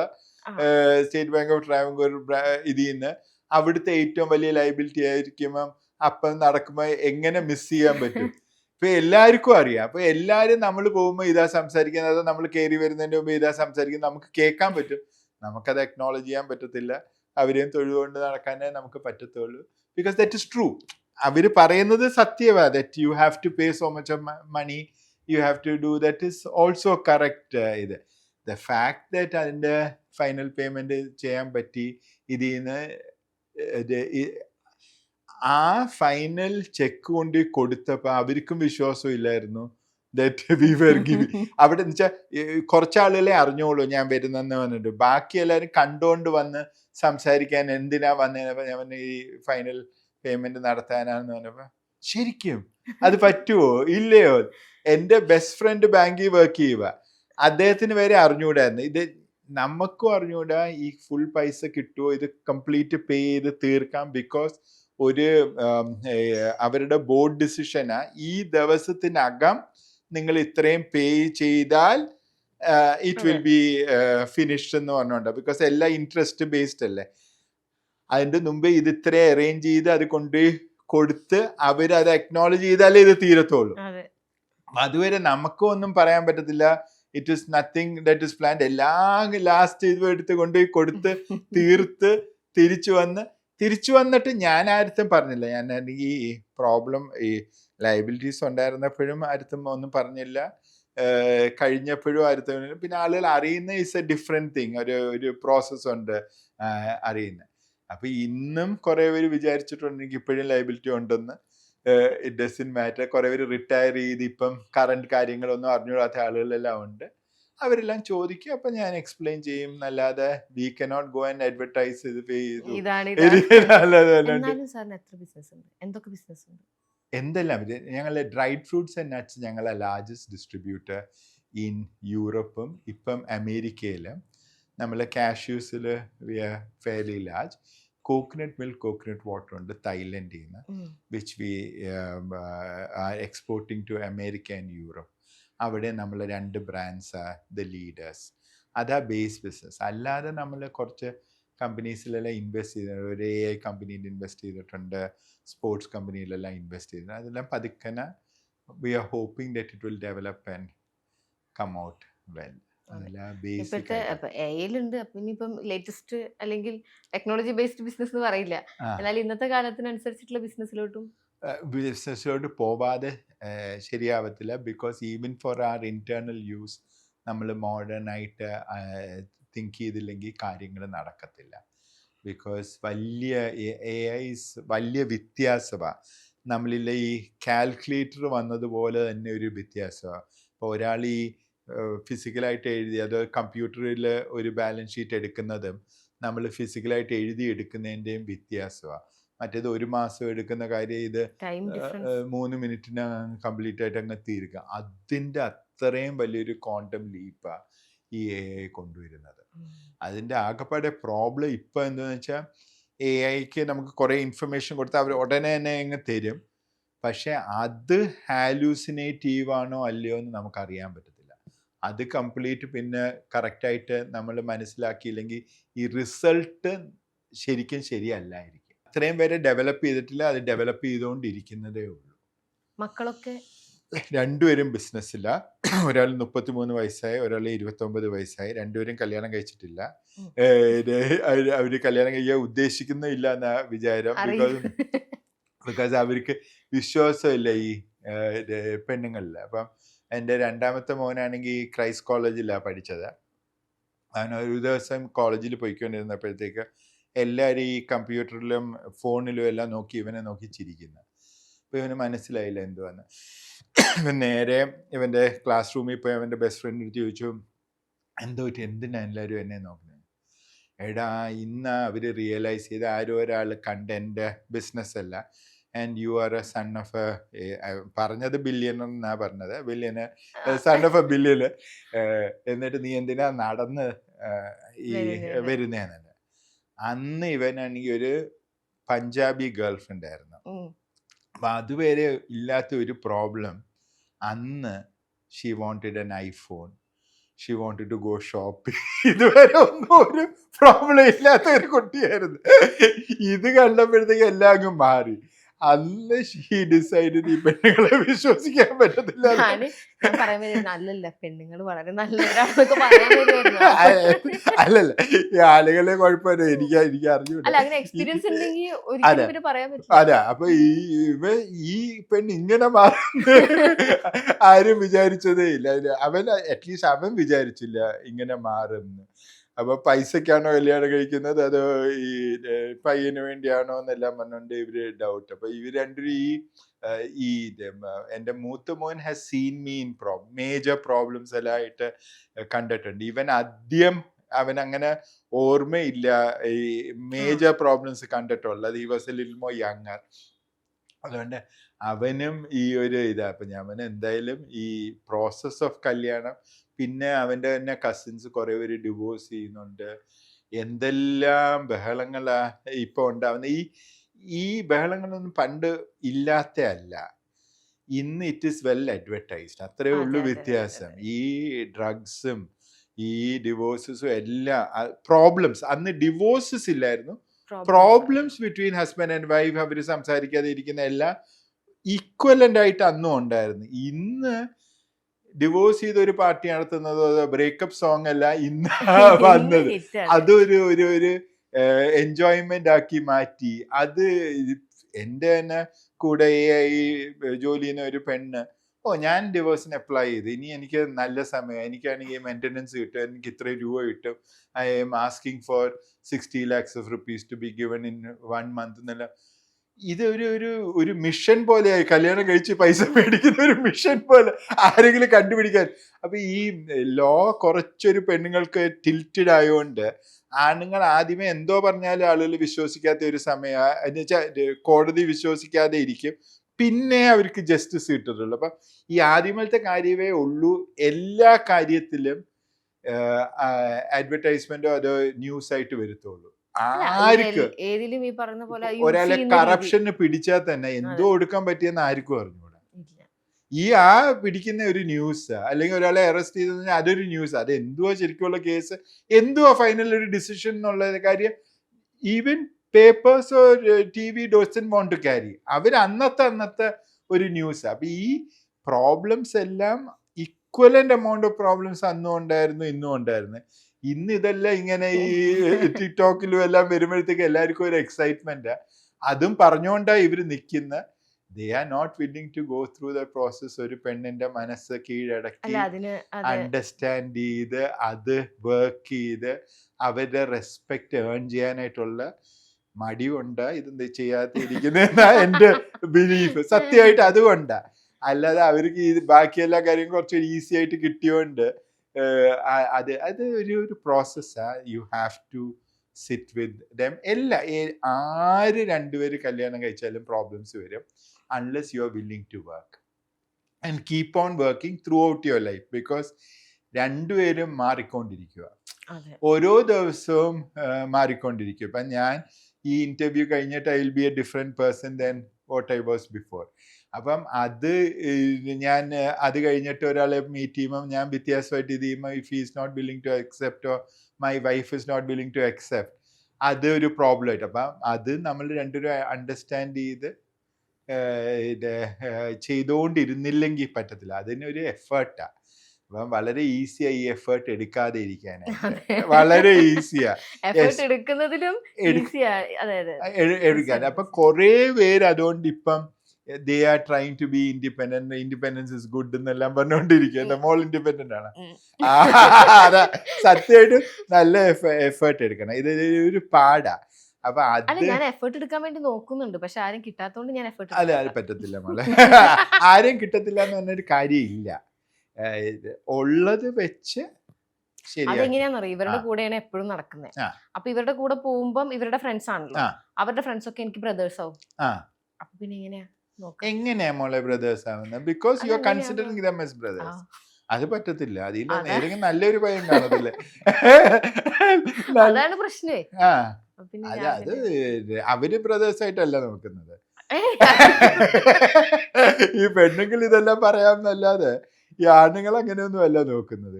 സ്റ്റേറ്റ് ബാങ്ക് ഓഫ് ട്രാവൻകൂർ ഇതിൽ നിന്ന് അവിടുത്തെ ഏറ്റവും വലിയ ലൈബിലിറ്റി ആയിരിക്കുമ്പം അപ്പം നടക്കുമ്പോൾ എങ്ങനെ മിസ് ചെയ്യാൻ പറ്റും. ഇപ്പൊ എല്ലാവർക്കും അറിയാം. അപ്പൊ എല്ലാരും നമ്മൾ പോകുമ്പോൾ ഇതാ സംസാരിക്കുന്നത്, അതോ നമ്മൾ കയറി വരുന്നതിന്റെ മുമ്പ് ഇതാ സംസാരിക്കുന്നത്, നമുക്ക് കേൾക്കാൻ പറ്റും. നമുക്കത് അക്നോളജ് ചെയ്യാൻ പറ്റത്തില്ല. അവരെയും തൊഴുതുകൊണ്ട് നടക്കാനേ നമുക്ക് പറ്റത്തുള്ളൂ. Because that is true. അവര് പറയുന്നത് സത്യമാ. That you have to pay so much of money, you have to do, that is also correct. ഇത് ദ ഫാക്ട് ദാറ്റ് അതിന്റെ ഫൈനൽ പേയ്മെന്റ് ചെയ്യാൻ പറ്റി, ഇതിൽ നിന്ന് ആ ഫൈനൽ ചെക്ക് കൊണ്ട് കൊടുത്തപ്പോ അവർക്കും വിശ്വാസം ഇല്ലായിരുന്നു ദാറ്റ് വി വർ ഗിവിങ്. അവിടെ വെച്ചാൽ കുറച്ചാളുകളെ അറിഞ്ഞോളൂ ഞാൻ വരുന്നെന്ന് പറഞ്ഞിട്ട്, ബാക്കി എല്ലാവരും കണ്ടുകൊണ്ട് വന്ന് സംസാരിക്കാൻ എന്തിനാ വന്നേനപ്പോ ഞാൻ പറഞ്ഞ ഈ ഫൈനൽ പേയ്മെന്റ് നടത്താനാന്ന് പറഞ്ഞപ്പോ ശരിക്കും അത് പറ്റുമോ ഇല്ലയോ. എന്റെ ബെസ്റ്റ് ഫ്രണ്ട് ബാങ്കിൽ വർക്ക് ചെയ്യുക, അദ്ദേഹത്തിന് വരെ അറിഞ്ഞൂടായിരുന്നു. ഇത് നമുക്കും അറിഞ്ഞൂടാ ഈ ഫുൾ പൈസ കിട്ടുമോ, ഇത് കംപ്ലീറ്റ് പേ ചെയ്ത് തീർക്കാം. ബിക്കോസ് ഒരു അവരുടെ ബോർഡ് ഡിസിഷനാ ഈ ദിവസത്തിനകം നിങ്ങൾ ഇത്രയും പേ ചെയ്താൽ ഇറ്റ് വിൽ ബി ഫിനിഷ്ഡ് എന്ന് പറഞ്ഞോണ്ട്. ബിക്കോസ് എല്ലാം ഇൻട്രസ്റ്റ് ബേസ്ഡ് അല്ലേ. അതിന്റെ മുമ്പേ ഇത് ഇത്രയും അറേഞ്ച് ചെയ്ത് അത് കൊണ്ട് കൊടുത്ത് അവരത് അക്നോളജ് ചെയ്താലേ ഇത് തീരത്തുള്ളൂ. അതുവരെ നമുക്കും ഒന്നും പറയാൻ പറ്റത്തില്ല. It is nothing that is planned. എല്ലാം ലാസ്റ്റ് ഇത് എടുത്ത് കൊണ്ടുപോയി കൊടുത്ത് തീർത്ത് തിരിച്ചു വന്നിട്ട് ഞാൻ ആർക്കും പറഞ്ഞില്ല. ഞാൻ ഈ പ്രോബ്ലം ഈ ലയബിലിറ്റീസ് ഉണ്ടായിരുന്നപ്പോഴും ആർക്കും ഒന്നും പറഞ്ഞില്ല, കഴിഞ്ഞപ്പോഴും ആർക്കും. പിന്നെ ആളുകൾ അറിയുന്ന ഇസ് എ ഡിഫറെന്റ് തിങ്. ഒരു പ്രോസസ് ഉണ്ട് അറിയുന്നത്. അപ്പൊ ഇന്നും കുറെ പേര് വിചാരിച്ചിട്ടുണ്ടെങ്കിൽ ഇപ്പോഴും ലയബിലിറ്റി ഉണ്ടെന്ന്. It doesn't matter. കുറെ പേര് റിട്ടയർ ചെയ്ത് ഇപ്പം കറണ്ട് കാര്യങ്ങളൊന്നും അറിഞ്ഞൂടാത്ത ആളുകളെല്ലാം ഉണ്ട്. അവരെല്ലാം ചോദിക്കും, അപ്പൊ ഞാൻ എക്സ്പ്ലെയിൻ ചെയ്യും. അല്ലാതെ we cannot go and advertise ഇത് പേ ചെയ്തു. എന്തെല്ലാം ഞങ്ങളെ ഡ്രൈഡ് ഫ്രൂട്ട്സ് ആൻഡ് നട്ട്സ് ഞങ്ങളെ ലാർജസ്റ്റ് ഡിസ്ട്രിബ്യൂട്ടർ ഇൻ യൂറോപ്പും ഇപ്പം അമേരിക്കയിലും. നമ്മളെ കാഷ്യൂസിൽ we are fairly large. Coconut milk, coconut water ഉണ്ട് തായ്ലൻഡിൽ നിന്ന്, which we are exporting to America and Europe. അവിടെ നമ്മൾ 2 ബ്രാൻഡ്സ് ആർ ദ ലീഡേഴ്സ്. അതാ ബേസ് ബിസിനസ്. അല്ലാതെ നമ്മൾ കുറച്ച് കമ്പനീസിലെല്ലാം ഇൻവെസ്റ്റ് ചെയ്തിട്ടുണ്ട്. ഒരു AI കമ്പനിയിൽ ഇൻവെസ്റ്റ് ചെയ്തിട്ടുണ്ട്, സ്പോർട്സ് കമ്പനിയിലെല്ലാം ഇൻവെസ്റ്റ് ചെയ്തിട്ടുണ്ട്. അതെല്ലാം പതുക്കനെ we are hoping that it will develop and come out well. അതെ. അതല്ല ബേസിക് ഇപ്പോഴത്തെ ആയിട്ട്. എഐയിലുണ്ട്. അപ്പൊ ഇനിയിപ്പം ലേറ്റസ്റ്റ് അല്ലെങ്കിൽ ടെക്നോളജി ബേസ്ഡ് ബിസിനസ് എന്ന് പറയില്ല. ആ എന്നാൽ ഇന്നത്തെ കാലത്തിനനുസരിച്ചിട്ടുള്ള ബിസിനസ്സിലോട്ടും ബിസിനസ്സിലോട്ട് പോവാതെ ശരിയാവത്തില്ല. Because even for our internal use നമ്മൾ മോഡേൺ ആയിട്ട് തിങ്ക് ചെയ്തില്ലെങ്കിൽ കാര്യങ്ങൾ നടക്കത്തില്ല. ബിക്കോസ് വലിയ എഐസ് വലിയ വ്യത്യാസമാണ്. നമ്മളിൽ ഈ കാൽക്കുലേറ്റർ വന്നതുപോലെ തന്നെ ഒരു വ്യത്യാസമാണ്. ഇപ്പോൾ ഒരാൾ ഈ ഫിസിക്കലായിട്ട് എഴുതി അത് കമ്പ്യൂട്ടറിൽ ഒരു ബാലൻസ് ഷീറ്റ് എടുക്കുന്നതും നമ്മൾ ഫിസിക്കലായിട്ട് എഴുതി എടുക്കുന്നതിൻ്റെയും വ്യത്യാസമാണ്. മറ്റേത് 1 മാസം എടുക്കുന്ന കാര്യം ഇത് ടൈം ഡിഫറൻസ് 3 മിനിറ്റിന് കംപ്ലീറ്റ് ആയിട്ട് അങ്ങ് തീരുക. അതിൻ്റെ അത്രയും വലിയൊരു ക്വാണ്ടം ലീപ്പാണ് ഈ എ ഐ കൊണ്ടുവരുന്നത്. അതിൻ്റെ ആകെപ്പാടെ പ്രോബ്ലം ഇപ്പം എന്താണെന്ന് വെച്ചാൽ എ ഐക്ക് നമുക്ക് കുറേ ഇൻഫർമേഷൻ കൊടുത്താൽ അവർ ഉടനെ തന്നെ അങ്ങ് തരും. പക്ഷെ അത് ഹാലൂസിനേറ്റീവ് ആണോ അല്ലയോ എന്ന് നമുക്കറിയാൻ പറ്റത്തില്ല. അത് കംപ്ലീറ്റ് പിന്നെ കറക്റ്റായിട്ട് നമ്മൾ മനസ്സിലാക്കിയില്ലെങ്കിൽ ഈ റിസൾട്ട് ശരിക്കും ശരിയല്ലായിരിക്കും. അത്രയും പേരെ ഡെവലപ്പ് ചെയ്തിട്ടില്ല, അത് ഡെവലപ്പ് ചെയ്തുകൊണ്ടിരിക്കുന്നതേ ഉള്ളൂ. മക്കളൊക്കെ രണ്ടുപേരും ബിസിനസ്സില്ല. ഒരാൾ 33 വയസ്സായി, ഒരാൾ 29 വയസ്സായി. രണ്ടുപേരും കല്യാണം കഴിച്ചിട്ടില്ല. അവർ കല്യാണം കഴിക്കാൻ ഉദ്ദേശിക്കുന്നില്ല എന്നാ വിചാരം. ബിക്കോസ് അവർക്ക് വിശ്വാസമില്ല ഈ പെണ്ണുങ്ങളിൽ. അപ്പം എൻ്റെ രണ്ടാമത്തെ മോനാണെങ്കിൽ ക്രൈസ്റ്റ് കോളേജിലാണ് പഠിച്ചത്. അവൻ ഒരു ദിവസം കോളേജിൽ പോയിക്കൊണ്ടിരുന്നപ്പോഴത്തേക്ക് എല്ലാവരും ഈ കമ്പ്യൂട്ടറിലും ഫോണിലും എല്ലാം നോക്കി ഇവനെ നോക്കി ചിരിക്കുന്നു. അപ്പോൾ ഇവന് മനസ്സിലായില്ല എന്തുവാന്ന്. ഇവൻ നേരെ ഇവൻ്റെ ക്ലാസ് റൂമിൽ പോയി അവൻ്റെ ബെസ്റ്റ് ഫ്രണ്ടിന് ചോദിച്ചു, എന്തോ എന്തിനാണ് എല്ലാവരും എന്നെ നോക്കുന്നത്? എടാ, ഇന്ന് അവർ റിയലൈസ് ചെയ്ത് ആരും ഒരാൾ കണ്ട എൻ്റെ ബിസിനസ് അല്ല, and you are a son of A, പറഞ്ഞത് ബില്യണർ എന്നാണ് പറഞ്ഞത്, billionaire, son of A billionaire. എന്നിട്ട് നീ എന്തിനാ നടന്ന് ഈ വരുന്നതെന്നല്ല. അന്ന് ഇവനാണെങ്കിൽ ഒരു പഞ്ചാബി ഗേൾ ഫ്രണ്ട് ആയിരുന്നു. അപ്പം അതുവരെ ഇല്ലാത്ത ഒരു പ്രോബ്ലം അന്ന് she wanted an iPhone, she wanted to go shopping. ഇതുവരെ ഒന്നും ഒരു പ്രോബ്ലം ഇല്ലാത്ത ഒരു കുട്ടിയായിരുന്നു. ഇത് കണ്ടപ്പോഴത്തേക്ക് എല്ലാം അങ്ങ് മാറി. അന്ന് ഷീ ഡിസൈഡ് ഈ പെണ്ണുങ്ങളെ വിശ്വസിക്കാൻ പറ്റത്തില്ല. അല്ലല്ല, പെണ്ണുങ്ങൾ വളരെ നല്ലവരാണെന്നൊക്കെ പറയാൻ അല്ലല്ല, ഈ ആളുകളെ കുഴപ്പമില്ല, എനിക്ക് അറിഞ്ഞൂടാ. അതെ. അപ്പൊ ഈ പെണ്ണ് ഇങ്ങനെ മാറുന്ന ആരും വിചാരിച്ചതേ ഇല്ല. അവൻ അറ്റ്ലീസ്റ്റ് അവൻ വിചാരിച്ചില്ല ഇങ്ങനെ മാറുമെന്ന്. അപ്പൊ പൈസക്കാണോ കല്യാണം കഴിക്കുന്നത് അതോ ഈ പയ്യന് വേണ്ടിയാണോ എന്നെല്ലാം പറഞ്ഞുകൊണ്ട് ഇവര് ഡൗട്ട്. അപ്പൊ ഇവർ രണ്ടുപേരും ഈ എൻ്റെ മൂത്ത മോൻ has seen me in major problems എല്ലാം ആയിട്ട് കണ്ടിട്ടുണ്ട്. ഇവൻ ആദ്യം അവൻ അങ്ങനെ ഓർമ്മയില്ല ഈ മേജർ പ്രോബ്ലംസ് കണ്ടിട്ടുള്ളത്. ഈ was A little more younger. അതുകൊണ്ട് അവനും ഈ ഒരു ഇതാ. അപ്പം ഞാൻ എന്തായാലും ഈ പ്രോസസ് ഓഫ് കല്യാണം, പിന്നെ അവൻ്റെ തന്നെ കസിൻസ് കുറേ പേര് ഡിവോഴ്സ് ചെയ്യുന്നുണ്ട്, എന്തെല്ലാം ബഹളങ്ങളാ ഇപ്പോൾ ഉണ്ടാവുന്ന. ഈ ബഹളങ്ങളൊന്നും പണ്ട് ഇല്ലാത്ത അല്ല. ഇന്ന് ഇറ്റ് ഈസ് വെൽ അഡ്വർടൈസ്ഡ്, അത്രേ ഉള്ളൂ വ്യത്യാസം. ഈ ഡ്രഗ്സും ഈ ഡിവോഴ്സസും എല്ലാം പ്രോബ്ലംസ്. അന്ന് ഡിവോഴ്സസ് ഇല്ലായിരുന്നു, problems between husband and wife അവർ സംസാരിക്കാതെ ഇരിക്കുന്ന എല്ലാം ഈക്വലൻ്റ് ആയിട്ട് അന്നും ഉണ്ടായിരുന്നു. ഇന്ന് ഡിവോഴ്സ് ചെയ്ത ഒരു പാർട്ടി നടത്തുന്നതോ ബ്രേക്കപ്പ് സോങ് അല്ല ഇന്ന് വന്നത്. അതൊരു ഒരു എൻജോയ്മെന്റ് ആക്കി മാറ്റി. അത് എൻ്റെ തന്നെ കൂടെ ഈ ജോലി ചെയ്യുന്ന ഒരു പെണ്ണ്, ഞാൻ ഡിവോഴ്സിന് അപ്ലൈ ചെയ്ത്, ഇനി എനിക്ക് നല്ല സമയം, എനിക്കാണെങ്കിൽ മെയിൻ്റനൻസ് കിട്ടും, എനിക്ക് ഇത്രയും രൂപ കിട്ടും, I am asking for 60 lakhs of rupees to be given in 1 month എന്നല്ല. ഇത് ഒരു മിഷൻ പോലെയായി. കല്യാണം കഴിച്ച് പൈസ മേടിക്കുന്ന ഒരു മിഷൻ പോലെ ആരെങ്കിലും കണ്ടുപിടിക്കാൻ. അപ്പൊ ഈ ലോ കുറച്ചൊരു പെണ്ണുങ്ങൾക്ക് ടിൽറ്റഡ് ആയതുകൊണ്ട് ആണുങ്ങൾ ആദ്യമേ എന്തോ പറഞ്ഞാലും ആളുകൾ വിശ്വസിക്കാത്ത ഒരു സമയം എന്ന് വെച്ചാൽ കോടതി വിശ്വസിക്കാതെ ഇരിക്കും, പിന്നെ അവർക്ക് ജസ്റ്റിസ് കിട്ടുന്നുള്ളൂ. അപ്പൊ ഈ ആദ്യമത്തെ കാര്യമേ ഉള്ളൂ. എല്ലാ കാര്യത്തിലും അഡ്വർടൈസ്മെന്റോ അതോ ന്യൂസ് ആയിട്ട് വരുത്തുള്ളൂ. ആർക്ക് ഏതിലും ഈ പറഞ്ഞ പോലെ ഒരാളെ കറപ്ഷന് പിടിച്ചാൽ തന്നെ എന്തോ എടുക്കാൻ പറ്റിയെന്ന് ആർക്കും അറിഞ്ഞൂടാ. ഈ പിടിക്കുന്ന ഒരു ന്യൂസ്, അല്ലെങ്കിൽ ഒരാളെ അറസ്റ്റ് ചെയ്തെന്ന് അതൊരു ന്യൂസ്. അത് എന്തുവാ ശരിക്കുള്ള കേസ്, എന്തുവാ ഫൈനൽ ഒരു ഡിസിഷൻ എന്നുള്ള കാര്യം even papers or TV doesn't want to carry. അവർ അന്നത്തെ ഒരു ന്യൂസ്. അപ്പൊ ഈ പ്രോബ്ലംസ് എല്ലാം ഇക്വലന്റ് എമൗണ്ട് ഓഫ് പ്രോബ്ലംസ് അന്നും ഉണ്ടായിരുന്നു ഇന്നും ഉണ്ടായിരുന്നു. ഇന്ന് ഇതെല്ലാം ഇങ്ങനെ ഈ ടിക്ടോക്കിലും എല്ലാം വരുമ്പോഴത്തേക്ക് എല്ലാവർക്കും ഒരു എക്സൈറ്റ്മെന്റ്. അതും പറഞ്ഞുകൊണ്ടാ ഇവര് നിൽക്കുന്ന. They are not willing to go through the process. ഒരു പെണ്ണിന്റെ മനസ്സ് കീഴടക്കി അണ്ടർസ്റ്റാൻഡ് ചെയ്ത് അത് വർക്ക് ചെയ്ത് അവരുടെ റെസ്പെക്ട് ഏൺ ചെയ്യാനായിട്ടുള്ള മടിയുണ്ടാ ഇതെന്ത് ചെയ്യാതിരിക്കുന്ന എൻ്റെ ബിലീഫ്. സത്യമായിട്ട് അതുകൊണ്ടാ. അല്ലാതെ അവർക്ക് ഈ ബാക്കി എല്ലാ കാര്യങ്ങളും കുറച്ച് ഈസി ആയിട്ട് കിട്ടിയോണ്ട് അത് അത് ഒരു പ്രോസസ്സാ. You have to sit with them. ആര് രണ്ടുപേര് കല്യാണം കഴിച്ചാലും പ്രോബ്ലംസ് വരും unless you are willing to work and keep on working throughout your life. Because രണ്ടുപേരും മാറിക്കൊണ്ടിരിക്കുക, ഓരോ ദിവസവും മാറിക്കൊണ്ടിരിക്കും. ഇപ്പം ഞാൻ ഈ ഇന്റർവ്യൂ കഴിഞ്ഞിട്ട് I will be A different person than what I was before. അപ്പം അത് ഞാൻ അത് കഴിഞ്ഞിട്ട് ഒരാളെ മീറ്റ് ചെയ്യുമ്പം ഞാൻ വ്യത്യാസമായിട്ട് ഇത് ചെയ്യുമ്പോൾ if he is not willing to accept or my wife is not willing to accept, അത് ഒരു പ്രോബ്ലം ആയിട്ട്. അപ്പം അത് നമ്മൾ രണ്ടുപേരും അണ്ടർസ്റ്റാൻഡ് ചെയ്ത് ഇത് ചെയ്തുകൊണ്ടിരുന്നില്ലെങ്കിൽ പറ്റത്തില്ല. അതിനൊരു എഫേർട്ടാണ്. അപ്പം വളരെ ഈസിയാ ഈ എഫേർട്ട് എടുക്കാതെ ഇരിക്കാനായിട്ട്. വളരെ ഈസിയാ എടുക്കാൻ. അപ്പൊ കുറെ പേര് അതുകൊണ്ട് ഇപ്പം they are trying to be independent. Independence is good എന്നെല്ലാം പറഞ്ഞുകൊണ്ടിരിക്കുക. എൻ്റെ മോൾ ഇൻഡിപെൻഡന്റ് ആണ്. അതാ സത്യമായിട്ട് നല്ല എഫേർട്ട് എടുക്കണം. ഇത് ഒരു പാടാ. അപ്പൊ അത് ഞാൻ എഫേർട്ട് എടുക്കാൻ വേണ്ടി നോക്കുന്നുണ്ട്, പക്ഷെ ആരും കിട്ടാത്തോണ്ട് ഞാൻ എഫേർട്ട് അല്ല അത് പറ്റത്തില്ല മോളെ. ആരും കിട്ടത്തില്ല എന്ന് പറഞ്ഞൊരു കാര്യമില്ല. ഉള്ളത് വെച്ച് അതെങ്ങനെയാണെന്നറിയോ, ഇവരുടെ കൂടെയാണ് എപ്പോഴും നടക്കുന്നത്. അപ്പൊ ഇവരുടെ കൂടെ പോകുമ്പം ഇവരുടെ ഫ്രണ്ട്സ് ആണല്ലോ, അവരുടെ ഫ്രണ്ട്സ് ഒക്കെ എനിക്ക് ബ്രദേഴ്സ് ആവും. അപ്പൊ പിന്നെ എങ്ങനെയാ മോളെ ബ്രദേഴ്സ് ആവുന്നത്? Because you are considering them as brothers. അത് പറ്റത്തില്ല. അതിൽ ഏതെങ്കിലും നല്ലൊരു പയ്യൻ കാണത്തില്ലേ? അതാണ് പ്രശ്നേ. അത് അവര് ബ്രദേഴ്സ് ആയിട്ടല്ല നോക്കുന്നത്. ഈ പെണ്ണുങ്ങൾ ഇതെല്ലാം പറയാമെന്നല്ലാതെ ഈ ആണുങ്ങൾ അങ്ങനെയൊന്നും അല്ല നോക്കുന്നത്.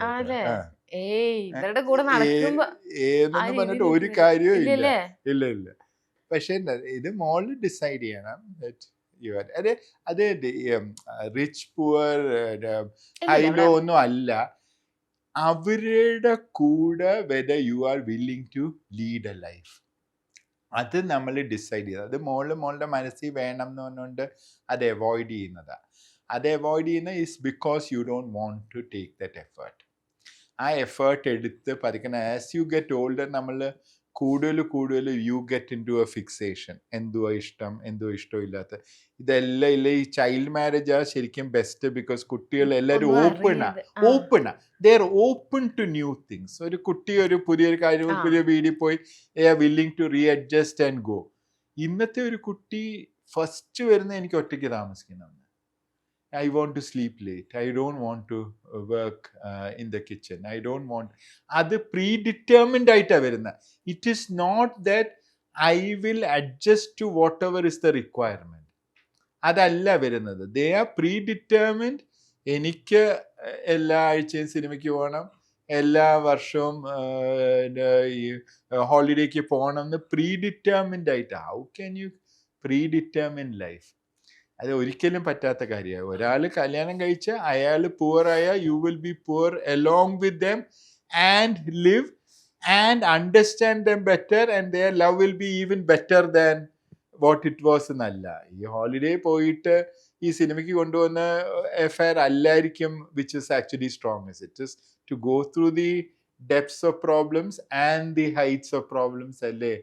ഇവരുടെ കൂടെ ഏതെന്ന് പറഞ്ഞിട്ട് ഒരു കാര്യവും ഇല്ല. ഇല്ല ഇല്ല. പക്ഷെ ഇത് മോള് ഡിസൈഡ് ചെയ്യണം. അത് റിച്ച് പുവർ ഹൈ ലോ ഒന്നും അല്ല. അവരുടെ കൂടെ whether you are willing to lead a life, അത് നമ്മൾ ഡിസൈഡ് ചെയ്തത്. അത് മോളുടെ മനസ്സിൽ വേണം എന്ന് പറഞ്ഞുകൊണ്ട് അത് അവോയ്ഡ് ചെയ്യുന്നതാണ്. അത് അവോയ്ഡ് ചെയ്യുന്ന is because you don't want to take that effort. ആ എഫേർട്ട് എടുത്ത് പതുക്കണം. ആസ് യു ഗെറ്റ് ഓൾഡർ നമ്മൾ കൂടുതൽ you get into a fixation. എന്തുവാ ഇഷ്ടം, എന്തുവാ ഇഷ്ടമില്ലാത്ത, ഇതെല്ലാം ഇല്ല. ഈ ചൈൽഡ് മാരേജ് ആ ശരിക്കും ബെസ്റ്റ്. ബിക്കോസ് കുട്ടികൾ എല്ലാവരും ഓപ്പണാ they are open to new things. ഒരു കുട്ടി ഒരു പുതിയൊരു കാര്യം പുതിയ വീട്ടിൽ പോയി they are willing to readjust and go. ഇന്നത്തെ ഒരു കുട്ടി ഫസ്റ്റ് വരുന്ന എനിക്ക് ഒറ്റയ്ക്ക് താമസിക്കുന്നതാണ്. I want to sleep late. I don't want to work in the kitchen. I don't want. അത് predetermined ആയിട്ടാണ് വരുന്നത്. It is not that I will adjust to whatever is the requirement. അതല്ല വരുന്നത്. They are predetermined. എനിക്ക് എല്ലാ ആഴ്ചയും സിനിമയ്ക്ക് പോകണം, എല്ലാ വർഷവും ഈ ഹോളിഡേക്ക് പോകണം എന്ന് predetermined ആയിട്ട്. How can you predetermine life? അത് ഒരിക്കലും പറ്റാത്ത കാര്യമാണ്. ഒരാൾ കല്യാണം കഴിച്ച് അയാൾ പുവറായ you will be poor along with them and live and understand them better and their love will be even better than what it was എന്നല്ല. ഈ ഹോളിഡേ പോയിട്ട് ഈ സിനിമയ്ക്ക് കൊണ്ടുവന്ന എഫയർ അല്ലായിരിക്കും which is actually strongest. It is to go through the depths of problems and the heights of problems അല്ലേ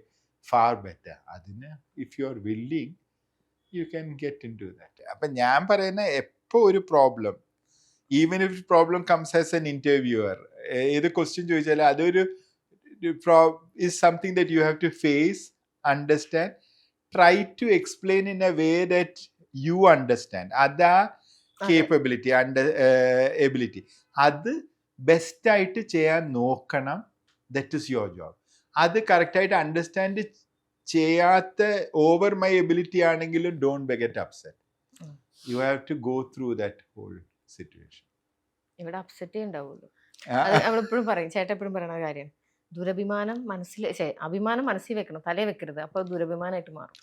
ഫാർ ബെറ്റർ. അതിന് if you are willing you can get into that. അപ്പം ഞാൻ പറയുന്ന എപ്പോൾ ഒരു problem, even if problem comes as an interviewer, ഏത് ക്വസ്റ്റ്യൻ ചോദിച്ചാലും അതൊരു is something that you have to face, understand, try to explain in a way that you understand. അതാ കേപ്പബിലിറ്റി എബിലിറ്റി. അത് ബെസ്റ്റായിട്ട് ചെയ്യാൻ നോക്കണം. That is your job. അത് കറക്റ്റായിട്ട് അണ്ടർസ്റ്റാൻഡ് ചെയ്യാത്ത ഓവർ മൈ എബിലിറ്റി ആണെങ്കിലും don't get upset. You have to go through that whole situation. ഇവിടെ അപ്സെറ്റേ ഉണ്ടാവുള്ളൂ. നമ്മളെപ്പോഴും പറയും, ചേട്ടൻ എപ്പോഴും പറയുന്ന കാര്യം, ദുരഭിമാനം അഭിമാനം മനസ്സിൽ വെക്കണം, തലേ വെക്കരുത്. അപ്പോൾ ദുരഭിമാനമായിട്ട് മാറും.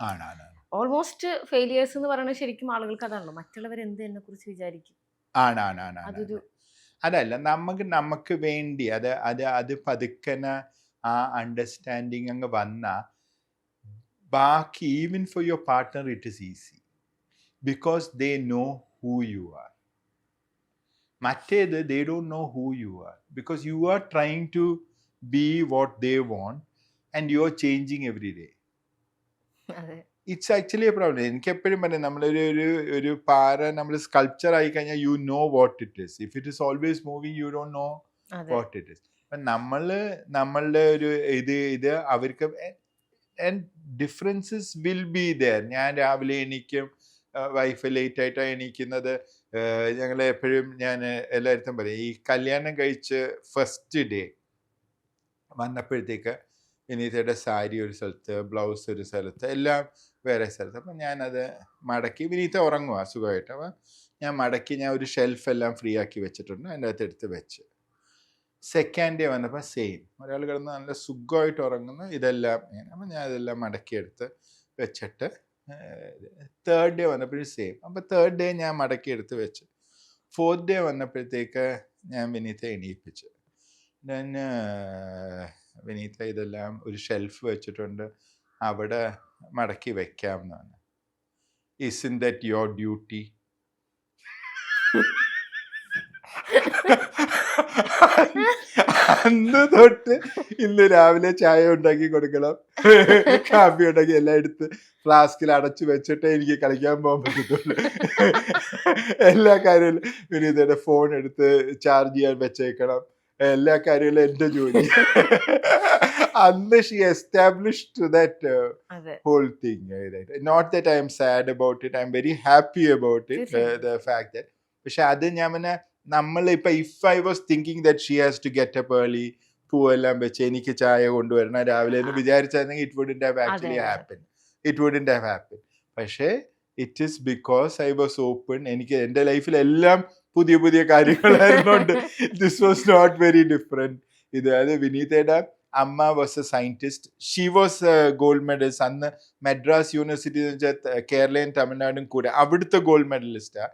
ഓൾമോസ്റ്റ് ഫെയിലിയേഴ്സ് എന്ന് പറയുന്നത് ശരിക്കും ആളുകൾക്ക് അതാണല്ലോ, മറ്റുള്ളവർ എന്ത് എന്നെ കുറിച്ച് വിചാരിക്കും. ആണ് അതൊരു അതല്ല നമുക്ക് വേണ്ടി അത് പതുക്കനെ ആ അണ്ടർസ്റ്റാൻഡിങ് അങ്ങ് വന്ന ബാക്കി even for your partner it is easy because they know who you are. മറ്റേത് they don't know who you are because you are trying to be what they want and you are changing every day. അതെ ഇറ്റ്സ് ആക്ച്വലി എ പ്രോബ്ലം. എനിക്ക് എപ്പോഴും പറയാം, നമ്മളൊരു ഒരു ഒരു പാറ നമ്മൾ സ്കൾപ്ചർ ആയി കഴിഞ്ഞാൽ you know what it is. If it is always moving you don't know അതെ വാട്ട് ഇറ്റ് ഇസ്. അപ്പം നമ്മളുടെ ഒരു ഇത് അവർക്ക് ഡിഫറൻസസ് വിൽ ബി ദർ. ഞാൻ രാവിലെ എണീക്കും, വൈഫ് ലേറ്റ് ആയിട്ടാണ് എണീക്കുന്നത്. ഞങ്ങൾ എപ്പോഴും ഞാൻ എല്ലായിടത്തും പറയും, ഈ കല്യാണം കഴിച്ച് ഫസ്റ്റ് ഡേ വന്നപ്പോഴത്തേക്ക് വിനീതയുടെ സാരി ഒരു സ്ഥലത്ത്, ബ്ലൗസ് ഒരു സ്ഥലത്ത്, എല്ലാം വേറെ സ്ഥലത്ത്. അപ്പം ഞാനത് മടക്കി, വിനീത ഉറങ്ങുക സുഖമായിട്ട്. അപ്പം ഞാൻ മടക്കി, ഞാൻ ഒരു ഷെൽഫ് എല്ലാം ഫ്രീ ആക്കി വെച്ചിട്ടുണ്ട്, അതിൻ്റെ അകത്ത് എടുത്ത് വെച്ച്. സെക്കൻഡ് ഡേ വന്നപ്പോൾ സെയിം, ഒരാൾ കിടന്ന് നല്ല സുഖമായിട്ട് ഉറങ്ങുന്നു, ഇതെല്ലാം ഇങ്ങനെ. അപ്പം ഞാൻ ഇതെല്ലാം മടക്കിയെടുത്ത് വെച്ചിട്ട് തേർഡ് ഡേ വന്നപ്പോഴും സെയിം. അപ്പം തേർഡ് ഡേ ഞാൻ മടക്കിയെടുത്ത് വെച്ച്. ഫോർത്ത് ഡേ വന്നപ്പോഴത്തേക്ക് ഞാൻ വിനീത എണീപ്പിച്ചു. ഞാൻ വിനീത ഇതെല്ലാം ഒരു ഷെൽഫ് വെച്ചിട്ടുണ്ട്, അവിടെ മടക്കി വെക്കാം എന്ന് പറഞ്ഞു. Isn't that your duty? അന്ന് തൊട്ട് ഇന്ന് രാവിലെ ചായ ഉണ്ടാക്കി കൊടുക്കണം, കാപ്പി ഉണ്ടാക്കി എല്ലാം എടുത്ത് ഫ്ലാസ്കിൽ അടച്ചു വെച്ചിട്ട് എനിക്ക് കളിക്കാൻ പോകാൻ പറ്റത്തുള്ളൂ. എല്ലാ കാര്യവും വിനീതയുടെ ഫോൺ എടുത്ത് ചാർജ് ചെയ്യാൻ വെച്ചേക്കണം, എല്ലാ കാര്യങ്ങളും എൻ്റെ ജോലി. അന്ന് ഷീ എസ്റ്റാബ്ലിഷ്ഡ് ദാറ്റ് അതെ whole thing. Not that I am sad about it, I am very happy about it, തീർച്ചയായും. the fact that. പക്ഷെ അത് ഞാൻ പിന്നെ നമ്മളിപ്പോൾ if I was thinking that she has to get up early, പൂവെല്ലാം വെച്ച് എനിക്ക് ചായ കൊണ്ടുവരണം രാവിലെ എന്ന് വിചാരിച്ചായിരുന്നെങ്കിൽ ഇറ്റ് വുഡന്റ് ഹാവ് അതെ ആക്ച്വലി അതെ happen. It wouldn't have happen. പക്ഷേ it is because I was open. എനിക്ക് എൻ്റെ ലൈഫിൽ എല്ലാം പുതിയ പുതിയ കാര്യങ്ങളായിരുന്നുണ്ട്. This was not very different. അത് വിനീതയുടെ അമ്മ was a scientist, she was gold medalist. അന്ന് മദ്രാസ് യൂണിവേഴ്സിറ്റി എന്ന് വെച്ചാൽ കേരളയും തമിഴ്നാടും കൂടെ, അവിടുത്തെ ഗോൾഡ് മെഡലിസ്റ്റാണ്,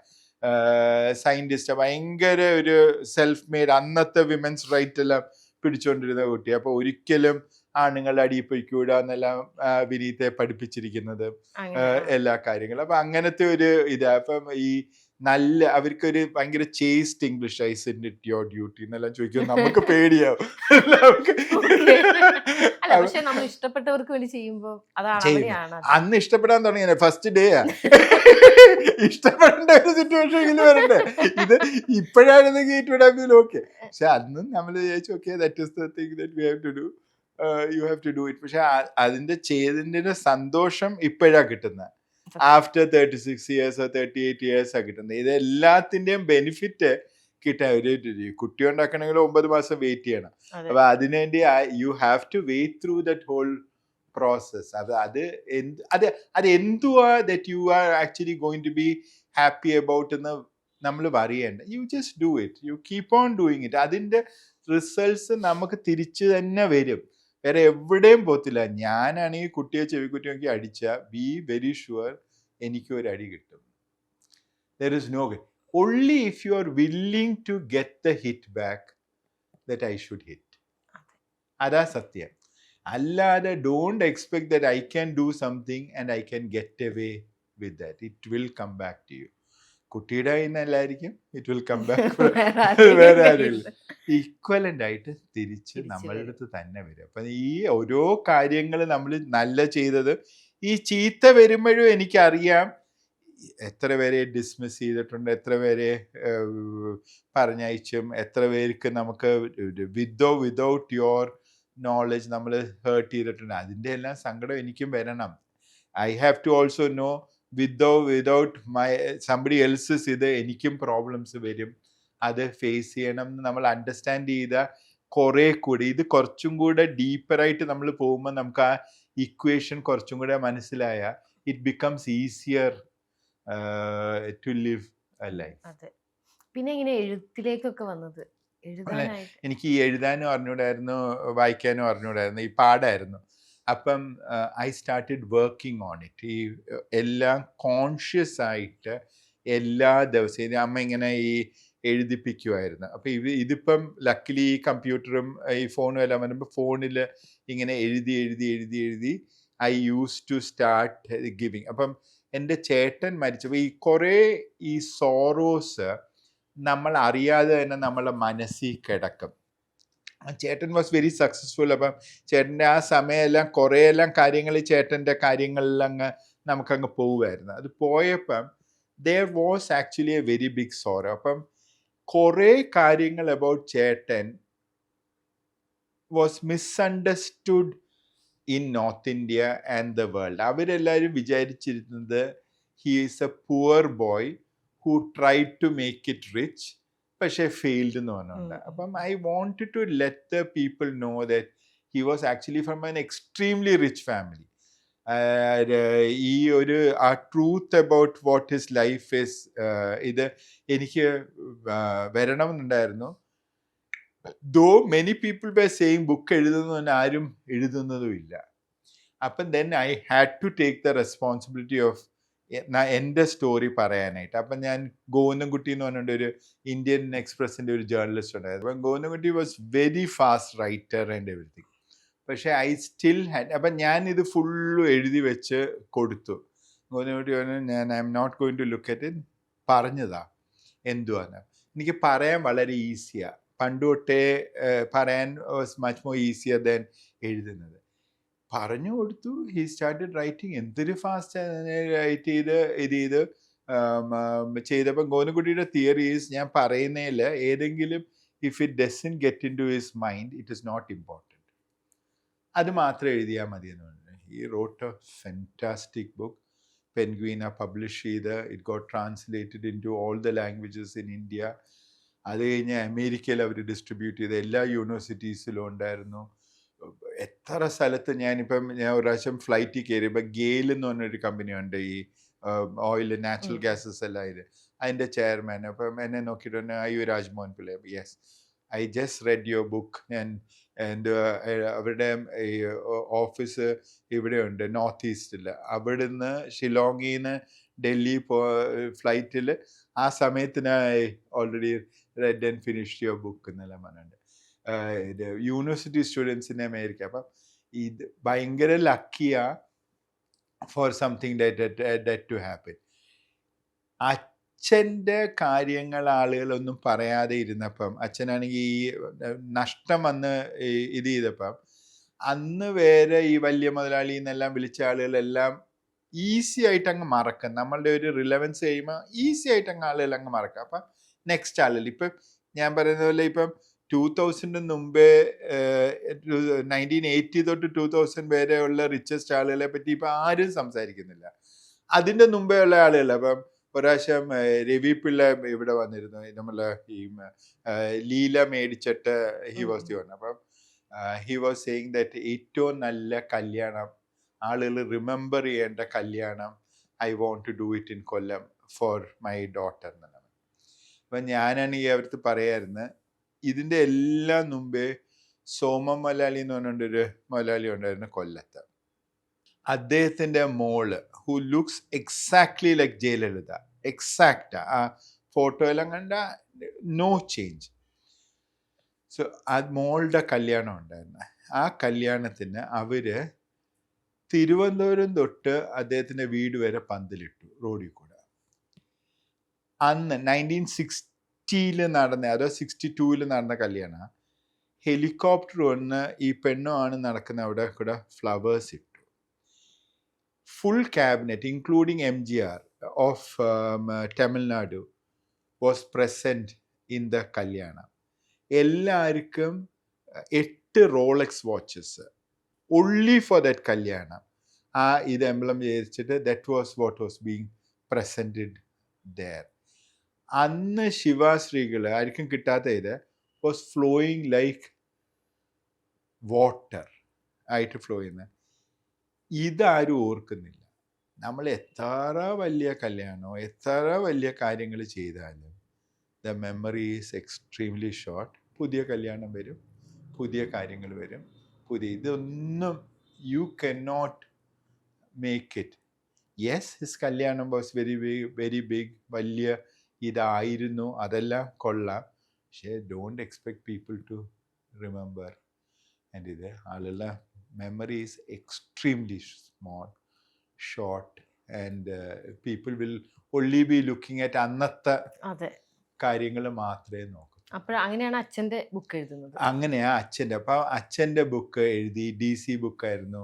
സയൻറ്റിസ്റ്റ്, ഭയങ്കര ഒരു സെൽഫ് മെയ്ഡ്, അന്നത്തെ വിമൻസ് റൈറ്റ് എല്ലാം പിടിച്ചുകൊണ്ടിരുന്ന കുട്ടി. അപ്പോൾ ഒരിക്കലും ആണുങ്ങളുടെ അടിയിൽ പോയിക്കൂടാ എന്നെല്ലാം വിനീതയെ പഠിപ്പിച്ചിരിക്കുന്നത്, അങ്ങനെ എല്ലാ കാര്യങ്ങളും. അപ്പം അങ്ങനത്തെ ഒരു ഇതാ. അപ്പം ഈ നല്ല അവർക്കൊരു ഭയങ്കര chest English, I send it your duty എന്നെല്ലാം ചോദിക്കും, നമുക്ക് പേടിയാവും. ഓക്കെ. അല്ല പക്ഷെ നമ്മൾ ഇഷ്ടപ്പെട്ടവർക്ക് വേണ്ടി ചെയ്യുമ്പോ അതാണ് ചെയ്യുന്നത് അവിടെയാണ് അത്. അന്ന് ഇഷ്ടപ്പെടാൻ തുടങ്ങിയ ഫസ്റ്റ് ഡേ ഇഷ്ടപ്പെടേണ്ട ഒരു സിറ്റുവേഷൻ വരണ്ടേ. ഇത് ഇപ്പോഴായിരുന്നെങ്കിൽ it would have been okay. പക്ഷെ അന്ന് നമ്മൾ വിചാരിച്ചു okay that is the thing that we have to do, you have to do it. പക്ഷെ അതിന്റെ ചെയ്തതിന്റെ സന്തോഷം ഇപ്പോഴാണ് കിട്ടുന്നത്. ആഫ്റ്റർ 36 years 38 years ആണ് കിട്ടുന്നത്. ഇത് എല്ലാത്തിന്റെയും ബെനിഫിറ്റ് കിട്ടാൻ ഒരു കുട്ടി ഉണ്ടാക്കണമെങ്കിൽ 9 മാസം വെയിറ്റ് ചെയ്യണം. അതെ അപ്പൊ അതിനുവേണ്ടി you have to wait through that whole process. അത് എന്തുവാ that you are actually going to be happy about എന്ന് നമ്മൾ പറയേണ്ട. You just do it, you keep on doing it. അതിന്റെ റിസൾട്ട്സ് നമുക്ക് തിരിച്ചു തന്നെ വരും, വേറെ എവിടെയും പോത്തില്ല. ഞാനാണെങ്കിൽ കുട്ടിയെ ചെവിക്കുറ്റി നോക്കി അടിച്ച ബി വെരി ഷുവർ എനിക്ക് ഒരു അടി കിട്ടും. There is no only if you are willing to get the hit back that I should hit. അതാ സത്യം. അല്ലാതെ don't expect that I can do something and I can get away with that. It will come back to you. കുട്ടിയുടെ കയ്യിൽ ഇറ്റ് വിൽ കം ബാക്ക്, വേറെ ആരുമില്ല. ഈക്വലന്റ് ആയിട്ട് തിരിച്ച് നമ്മളുടെ അടുത്ത് തന്നെ വരും. അപ്പം ഈ ഓരോ കാര്യങ്ങൾ നമ്മൾ നല്ല ചെയ്തത്, ഈ ചീത്ത വരുമ്പോഴും എനിക്കറിയാം എത്ര പേരെ ഡിസ്മിസ് ചെയ്തിട്ടുണ്ട്, എത്ര പേരെ പറഞ്ഞയച്ചും, എത്ര പേർക്ക് നമുക്ക് വിതൗട്ട് യുവർ നോളജ് നമ്മൾ ഹേർട്ട് ചെയ്തിട്ടുണ്ട്. അതിൻ്റെ എല്ലാം സങ്കടം എനിക്കും വരണം. I have to also know without my somebody else's ഇത് എനിക്കും പ്രോബ്ലംസ് വരും, അത് ഫേസ് ചെയ്യണം എന്ന് നമ്മൾ അണ്ടർസ്റ്റാൻഡ് ചെയ്ത കുറേ കൂടി ഇത് കുറച്ചും കൂടെ ഡീപ്പറായിട്ട് നമ്മൾ പോകുമ്പോൾ നമുക്ക് ആ ഇക്വേഷൻ കുറച്ചും കൂടെ മനസ്സിലായ it becomes easier to live a life. അതെ. പിന്നെ ഇങ്ങനെ എഴുത്തിലേക്കൊക്കെ വന്നത് എഴുതാനായിട്ട് എനിക്ക് ഈ എഴുതാനും അറിഞ്ഞൂടായിരുന്നു, വായിക്കാനും അറിഞ്ഞൂടായിരുന്നു, ഈ പാടായിരുന്നു. അപ്പം I started working on it. ഈ എല്ലാം കോൺഷ്യസ് ആയിട്ട് എല്ലാ ദിവസവും ഇത് അമ്മ ഇങ്ങനെ ഈ എഴുതിപ്പിക്കുമായിരുന്നു. അപ്പോൾ ഇതിപ്പം ലക്കിലി ഈ കമ്പ്യൂട്ടറും ഈ ഫോണും എല്ലാം വരുമ്പോൾ ഫോണിൽ ഇങ്ങനെ എഴുതി എഴുതി എഴുതി എഴുതി I use to start giving. അപ്പം എൻ്റെ ചേട്ടൻ മരിച്ചപ്പോൾ ഈ കുറേ ഈ സോറോസ് നമ്മൾ അറിയാതെ തന്നെ നമ്മളെ മനസ്സിൽ കിടക്കും. ചേട്ടൻ വാസ് വെരി സക്സസ്ഫുൾ. അപ്പം ചേട്ടൻ്റെ ആ സമയമെല്ലാം കുറേയെല്ലാം കാര്യങ്ങൾ ചേട്ടൻ്റെ കാര്യങ്ങളിലങ്ങ് നമുക്കങ്ങ് പോവുമായിരുന്നു. അത് പോയപ്പം there was actually a very big sorrow. അപ്പം കുറേ കാര്യങ്ങൾ about ചേട്ടൻ was misunderstood in North India and the world. അവരെല്ലാവരും വിചാരിച്ചിരുന്നത് he is a poor boy who tried to make it rich പക്ഷേ ഫെയിൽഡ് എന്ന് പറഞ്ഞുകൊണ്ട്. അപ്പം I wanted to let the people know that he was actually from an extremely rich family. ഈ ഒരു ആ truth about what his life is ഇത് എനിക്ക് വരണമെന്നുണ്ടായിരുന്നു. Though many people by saying book എഴുതുന്നതിന് ആരും എഴുതുന്നതും ഇല്ല. അപ്പം then I had to take the responsibility of എൻ്റെ സ്റ്റോറി പറയാനായിട്ട്. അപ്പം ഞാൻ ഗോവിന്ദൻകുട്ടി എന്ന് പറഞ്ഞിട്ട് ഒരു ഇന്ത്യൻ എക്സ്പ്രസിൻ്റെ ഒരു ജേർണലിസ്റ്റ് ഉണ്ടായിരുന്നു. അപ്പം Govindankutty was very fast writer and everything. പക്ഷേ ഐ സ്റ്റിൽ ഹാഡ്, അപ്പം ഞാനിത് ഫുള്ളും എഴുതി വെച്ച് കൊടുത്തു. ഗോവിന്ദൻകുട്ടി പറഞ്ഞു ഞാൻ I am not going to look at it, പറഞ്ഞതാ എന്തുവാന്ന്. എനിക്ക് പറയാൻ വളരെ ഈസിയാണ്, പണ്ട് തൊട്ടേ പറയാൻ was much more easier than എഴുതുന്നത്. പറഞ്ഞു കൊടുത്തു. He started writing. എന്തൊരു ഫാസ്റ്റ് റൈറ്റ് ചെയ്ത് ഇത് ചെയ്ത് ചെയ്തപ്പം ഗോവിന്ദൻകുട്ടിയുടെ തിയറി ഈസ് ഞാൻ പറയുന്നതിൽ ഏതെങ്കിലും if it doesn't get into his mind it is not important, അത് മാത്രം എഴുതിയാൽ മതി എന്ന് പറഞ്ഞു. He wrote a fantastic book. പെൻഗ്വീന പബ്ലിഷ് ചെയ്ത് it got translated into all the languages in India. അത് കഴിഞ്ഞ് അമേരിക്കയിൽ അവർ ഡിസ്ട്രിബ്യൂട്ട് ചെയ്ത് എല്ലാ യൂണിവേഴ്സിറ്റീസിലും ഉണ്ടായിരുന്നു. എത്ര സ്ഥലത്ത് ഞാൻ ഒരു പ്രാവശ്യം ഫ്ലൈറ്റിൽ കയറിയപ്പോൾ ഗെയിൽ എന്ന് പറഞ്ഞൊരു കമ്പനി ഉണ്ട്, ഈ ഓയിൽ നാച്ചുറൽ ഗ്യാസസ് എല്ലാം ഇത്, അതിൻ്റെ ചെയർമാൻ. അപ്പം എന്നെ നോക്കിയിട്ട് പറഞ്ഞു അയ്യോ Rajmohan Pillai. Yes, I just red your book. എൻ്റെ അവരുടെ ഓഫീസ് ഇവിടെയുണ്ട് നോർത്ത് ഈസ്റ്റിൽ. അവിടുന്ന് ഷിലോങ്ങിൽ നിന്ന് ഡൽഹി ഫ്ലൈറ്റിൽ ആ സമയത്തിനായി already read and finished your book എന്നെല്ലാം പറഞ്ഞിട്ടുണ്ട്. ഇത് യൂണിവേഴ്സിറ്റി സ്റ്റുഡൻസ് ഇൻ അമേരിക്ക. അപ്പം ഇത് ഭയങ്കര ലക്കിയാ for something that to happen. അച്ഛൻ്റെ കാര്യങ്ങൾ ആളുകളൊന്നും പറയാതെ ഇരുന്നപ്പം, അച്ഛനാണെങ്കിൽ ഈ നഷ്ടം വന്ന് ഇത് ചെയ്തപ്പം അന്ന് വേറെ ഈ വലിയ മുതലാളി എന്നെല്ലാം വിളിച്ച ആളുകളെല്ലാം ഈസി ആയിട്ട് അങ്ങ് മറക്കും. നമ്മളുടെ ഒരു റിലവൻസ് കഴിയുമ്പോൾ ഈസി ആയിട്ട് അങ്ങ് ആളുകൾ അങ്ങ് മറക്കാം. അപ്പം നെക്സ്റ്റ് ആളുകൾ ഇപ്പം ഞാൻ പറയുന്ന പോലെ ഇപ്പം 2000 മുമ്പേ 1980 തൊട്ട് 2000 വരെയുള്ള റിച്ചസ്റ്റ് ആളുകളെ പറ്റി ഇപ്പം ആരും സംസാരിക്കുന്നില്ല. അതിൻ്റെ മുമ്പേ ഉള്ള ആളുകൾ. അപ്പം പ്രാവശ്യം രവി പിള്ള ഇവിടെ വന്നിരുന്നു, നമ്മളെ ഈ ലീല മേടിച്ചിട്ട് ഹി വാസ് ദി വൺ. അപ്പം ഹി വാസ് സെയിങ് ദാറ്റ് ഏറ്റവും നല്ല കല്യാണം, ആളുകൾ റിമെമ്പർ ചെയ്യേണ്ട കല്യാണം, I want to do it in Kollam for my daughter എന്നുള്ളത്. അപ്പം ഞാനാണെങ്കിൽ അവർക്ക് പറയായിരുന്നു, ഇതിൻ്റെ എല്ലാം മുമ്പേ സോമൻ മലയാളി എന്ന് പറഞ്ഞിട്ടൊരു മലയാളി ഉണ്ടായിരുന്നു കൊല്ലത്ത്. അദ്ദേഹത്തിൻ്റെ മോള് who looks exactly like Jayalalitha, exact ആ ഫോട്ടോയെല്ലാം കണ്ട നോ ചേഞ്ച്. സോ ആ മോളുടെ കല്യാണം ഉണ്ടായിരുന്നു. ആ കല്യാണത്തിന് അവര് തിരുവനന്തപുരം തൊട്ട് അദ്ദേഹത്തിൻ്റെ വീട് വരെ പന്തലിട്ടു റോഡിൽ കൂടെ. അന്ന് 1960 നടന്ന, അതോ 62 നടന്ന കല്യാണം. ഹെലികോപ്റ്റർ വന്ന് ഈ പെണ്ണും ആണ് നടക്കുന്ന അവിടെ കൂടെ ഫ്ലവേഴ്സ് ഇട്ടു. Full cabinet including MGR of Tamil Nadu was present in the കല്യാണം. എല്ലാവർക്കും 8 Rolex watches only for that കല്യാണം. ആ ഇത് എംബ്ലം വിചാരിച്ചിട്ട് that was what was being presented there. അന്ന് ശിവാശ്രീകൾ ആർക്കും കിട്ടാത്ത ഇത് വാസ് ഫ്ലോയിങ് ലൈക്ക് വാട്ടർ ആയിട്ട് ഫ്ലോ ചെയ്യുന്നത്. ഇതാരും ഓർക്കുന്നില്ല. നമ്മൾ എത്ര വലിയ കല്യാണമോ എത്ര വലിയ കാര്യങ്ങൾ ചെയ്താലും the memory is extremely short. പുതിയ കല്യാണം വരും, പുതിയ കാര്യങ്ങൾ വരും, പുതിയ ഇതൊന്നും you cannot make it. Yes his കല്യാണം വാസ് വെരി ബിഗ്, വലിയ ഇതായിരുന്നു, അതെല്ലാം കൊള്ളാം. പക്ഷേ don't expect people to remember. And ഇത് ആളുള്ള memory is extremely small, short, and people will only be looking at അന്നത്തെ അതെ. കാര്യങ്ങൾ മാത്രമേ നോക്കൂ. അങ്ങനെയാണ് അച്ഛന്റെ ബുക്ക് എഴുതുന്നത്. അങ്ങനെയാ അച്ഛൻ്റെ. അപ്പോൾ അച്ഛൻ്റെ ബുക്ക് എഴുതി, DC ബുക്കായിരുന്നു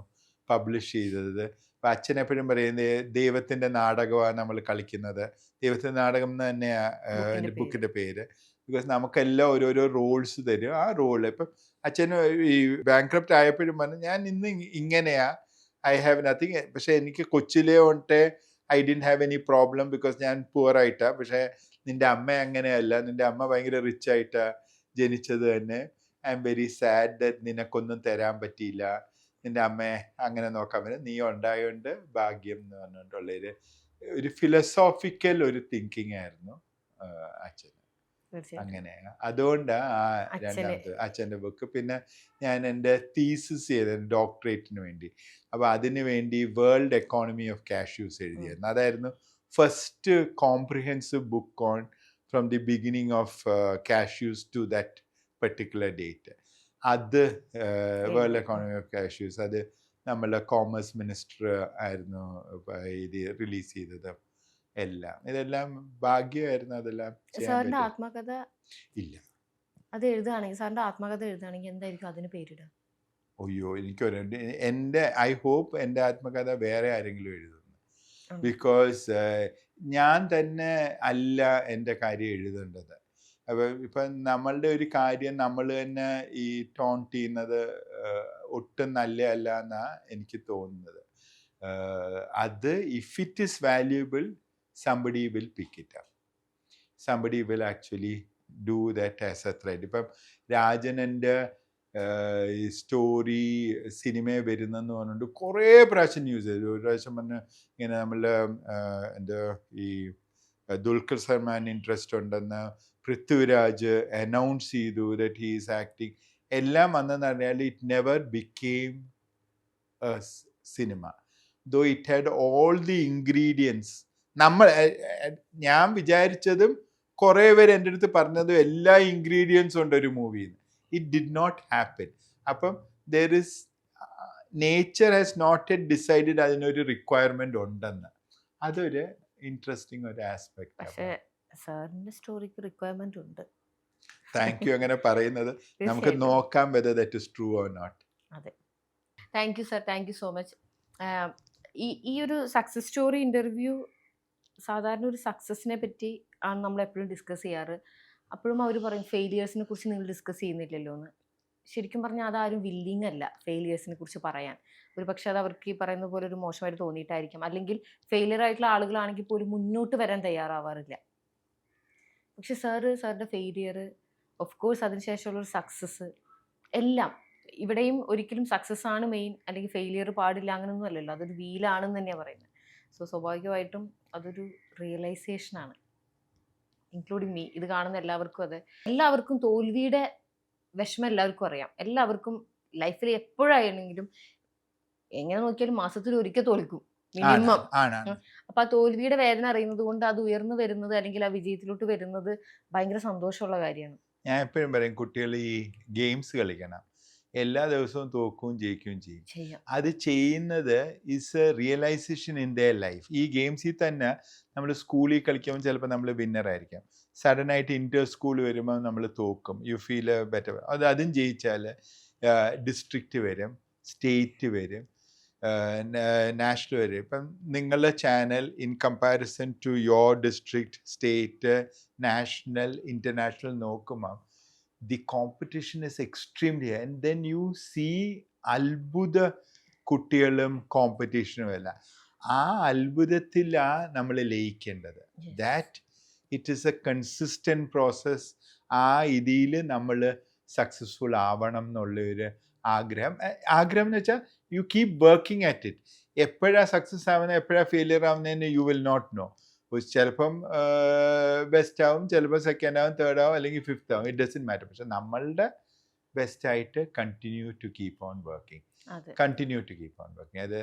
പബ്ലിഷ് ചെയ്തത്. അപ്പം അച്ഛൻ എപ്പോഴും പറയുന്നത് ദൈവത്തിൻ്റെ നാടകമാണ് നമ്മൾ കളിക്കുന്നത്. ദൈവത്തിൻ്റെ നാടകം എന്ന് തന്നെയാണ് എൻ്റെ ബുക്കിൻ്റെ പേര്. ബിക്കോസ് നമുക്കെല്ലാം ഓരോരോ റോൾസ് തരും. ആ റോള് ഇപ്പം അച്ഛന് ഈ ബാങ്ക്രപ്റ്റ് ആയപ്പോഴും പറഞ്ഞു ഞാൻ ഇന്ന് ഇങ്ങനെയാ, ഐ ഹാവ് നത്തിങ്. പക്ഷേ എനിക്ക് കൊച്ചിലേ തൊട്ടേ I didn't have any problem because ഞാൻ പുവറായിട്ടാണ്. പക്ഷേ നിൻ്റെ അമ്മ അങ്ങനെയല്ല, നിൻ്റെ അമ്മ ഭയങ്കര റിച്ച് ആയിട്ടാണ് ജനിച്ചത് തന്നെ. I am very sad that നിനക്കൊന്നും തരാൻ പറ്റിയില്ല, നിൻ്റെ അമ്മയെ അങ്ങനെ നോക്കാൻ പറ്റും, നീ ഉണ്ടായതുകൊണ്ട് ഭാഗ്യം എന്ന് പറഞ്ഞിട്ടുള്ളൊരു ഒരു ഫിലോസോഫിക്കൽ ഒരു തിങ്കിങ് ആയിരുന്നു അച്ഛന്. അങ്ങനെയാണ്. അതുകൊണ്ടാണ് ആ രണ്ടാമത്തെ അച്ഛൻ്റെ ബുക്ക്. പിന്നെ ഞാൻ എൻ്റെ തീസിസ് ചെയ്ത ഡോക്ടറേറ്റിന് വേണ്ടി, അപ്പോൾ അതിന് വേണ്ടി വേൾഡ് എക്കോണമി ഓഫ് കാഷ്യൂസ് എഴുതിയായിരുന്നു. അതായിരുന്നു first comprehensive book on from the beginning of cashews to that particular date. അത് വേൾഡ് എക്കോണമി ഓഫ് കാഷ്യൂസ് അത് നമ്മളുടെ കോമേഴ്സ് മിനിസ്റ്റർ ആയിരുന്നു ഇത് റിലീസ് ചെയ്തത്. ഇതെല്ലാം ഭാഗ്യമായിരുന്നു. അതെല്ലാം സാറിന്റെ ആത്മകഥ ഇല്ല. അത് എഴുതുകയാണെങ്കിൽ, സാറിന്റെ ആത്മകഥ എഴുതുകയാണെങ്കിൽ എന്തായിരിക്കും അതിന് പേരിടുക? അയ്യോ, എനിക്കൊരു എൻ്റെ ഐ ഹോപ്പ് എൻ്റെ ആത്മകഥ വേറെ ആരെങ്കിലും എഴുതുന്നു. ബിക്കോസ് ഞാൻ തന്നെ അല്ല എൻ്റെ കാര്യം എഴുതേണ്ടത്. അപ്പോൾ ഇപ്പം നമ്മളുടെ ഒരു കാര്യം നമ്മൾ തന്നെ ഈ ടോൺ ചെയ്യുന്നത് ഒട്ടും നല്ലതല്ല എന്നാണ് എനിക്ക് തോന്നുന്നത്. അത് if it is valuable, somebody will pick it up. Somebody will actually do that as a thread. ഇപ്പം രാജനൻ്റെ സ്റ്റോറി സിനിമയെ വരുന്നെന്ന് പറഞ്ഞിട്ട് കുറേ പ്രാവശ്യം ന്യൂസ് ചെയ്തു. ഒരു പ്രാവശ്യം പറഞ്ഞ് ഇങ്ങനെ നമ്മളുടെ എൻ്റെ ഈ ദുൽഖർ സൽമാൻ ഇൻട്രസ്റ്റ് ഉണ്ടെന്ന് പൃഥ്വിരാജ് അനൗൺസ് ചെയ്തു ദാറ്റ് ഹീ ഈസ് ആക്ടിങ്. എല്ലാം വന്നെന്ന് പറഞ്ഞാൽ it never became a cinema, though it had all the ingredients. ഞാൻ വിചാരിച്ചതും കുറേ പേര് എൻ്റെ അടുത്ത് പറഞ്ഞതും എല്ലാ ഇൻഗ്രീഡിയൻസും ഉണ്ട് ഒരു മൂവിയിൽ. It did not happen. അപ്പം there is nature has not yet decided അതിനൊരു റിക്വയർമെന്റ് ഉണ്ടെന്ന്. അതൊരു ഇൻട്രസ്റ്റിംഗ് ഒരു ആസ്പെക്ട്. പക്ഷേ സാറിന്റെ സ്റ്റോറിക്ക് റിക്വയർമെന്റ് ഉണ്ട്. താങ്ക് യു അങ്ങനെ പറയുന്നത്. നമുക്ക് നോക്കാം whether that is true or not. അതെ, thank you sir, thank you so much. ഈ ഒരു സക്സസ് സ്റ്റോറി ഇന്റർവ്യൂ സാധാരണ ഒരു സക്സസിനെ പറ്റി ആണ് നമ്മൾ എപ്പോഴും ഡിസ്കസ് ചെയ്യാറ്. അപ്പോഴും അവർ പറയും ഫെയിലിയേഴ്സിനെ കുറിച്ച് നിങ്ങൾ ഡിസ്കസ് ചെയ്യുന്നില്ലല്ലോ എന്ന്. ശരിക്കും പറഞ്ഞാൽ അതാരും വില്ലിങ് അല്ല ഫെയിലിയേഴ്സിനെ കുറിച്ച് പറയാൻ. ഒരു പക്ഷേ അത് അവർക്ക് ഈ പറയുന്ന പോലെ ഒരു മോശമായിട്ട് തോന്നിയിട്ടായിരിക്കും. അല്ലെങ്കിൽ ഫെയിലിയർ ആയിട്ടുള്ള ആളുകളാണെങ്കിൽ പോലും മുന്നോട്ട് വരാൻ തയ്യാറാവാറില്ല. പക്ഷെ സാറിൻ്റെ ഫെയിലിയർ, ഓഫ് കോഴ്സ് അതിനുശേഷമുള്ളൊരു സക്സസ്, എല്ലാം ഇവിടെയും ഒരിക്കലും സക്സസ് ആണ് മെയിൻ, അല്ലെങ്കിൽ ഫെയിലിയർ പാടില്ല, അങ്ങനെയൊന്നും അല്ലല്ലോ. അതൊരു വീലാണെന്ന് തന്നെയാണ് പറയുന്നത്. സോ സ്വാഭാവികമായിട്ടും അതൊരു റിയലൈസേഷനാണ്, ഇൻക്ലൂഡിങ് മീ. ഇത് കാണുന്ന എല്ലാവർക്കും അതെ. എല്ലാവർക്കും തോൽവിയുടെ വിഷമം എല്ലാവർക്കും അറിയാം. എല്ലാവർക്കും ലൈഫിൽ എപ്പോഴാണെങ്കിലും എങ്ങനെ നോക്കിയാലും മാസത്തിൽ ഒരിക്കൽ തോൽക്കും മിനിമം. അപ്പൊ ആ തോൽവിയുടെ വേദന അറിയുന്നത് കൊണ്ട് അത് ഉയർന്നു വരുന്നത്, അല്ലെങ്കിൽ ആ വിജയത്തിലോട്ട് വരുന്നത് ഭയങ്കര സന്തോഷമുള്ള കാര്യമാണ്. ഞാൻ എപ്പോഴും പറയും കുട്ടികൾ ഈ ഗെയിംസ് കളിക്കണം. എല്ലാ ദിവസവും തോക്കുകയും ജയിക്കുകയും ചെയ്യും. അത് ചെയ്യുന്നത് is a realisation in their life. ഈ ഗെയിംസിൽ തന്നെ നമ്മൾ സ്കൂളിൽ കളിക്കുമ്പോൾ ചിലപ്പോൾ നമ്മൾ വിന്നർ ആയിരിക്കും. സഡനായിട്ട് ഇൻ്റർ സ്കൂൾ വരുമ്പോൾ നമ്മൾ തോക്കും, യു ഫീൽ ബെറ്റർ. അതും ജയിച്ചാൽ ഡിസ്ട്രിക്റ്റ് വരും, സ്റ്റേറ്റ് വരും, നാഷണൽ വരും. ഇപ്പം നിങ്ങളുടെ channel in comparison to your district, state, national, international നോക്കുമ്പോൾ the competition is extremely high. And then you see അത്ഭുത കുട്ടികളും കോമ്പറ്റീഷനും അല്ല. ആ അത്ഭുതത്തിലാണ് നമ്മൾ ലയിക്കേണ്ടത്. That it is a consistent process. ആ ഇതിൽ നമ്മൾ സക്സസ്ഫുൾ ആവണം എന്നുള്ളൊരു ആഗ്രഹം എന്ന് വെച്ചാൽ you keep working at it. എപ്പോഴാണ് സക്സസ് ആവുന്നത് എപ്പോഴാണ് ഫെയിലിയർ ആവുന്നതെന്ന് യു വിൽ നോട്ട് നോ. ചിലപ്പം ബെസ്റ്റ് ആവും, ചിലപ്പോൾ സെക്കൻഡ് ആവും, തേർഡ് ആവും, അല്ലെങ്കിൽ ഫിഫ്ത്ത് ആവും. It doesn't matter. പക്ഷെ നമ്മളുടെ ബെസ്റ്റ് ആയിട്ട് continue to keep on working. അതെ continue to keep on working. അത്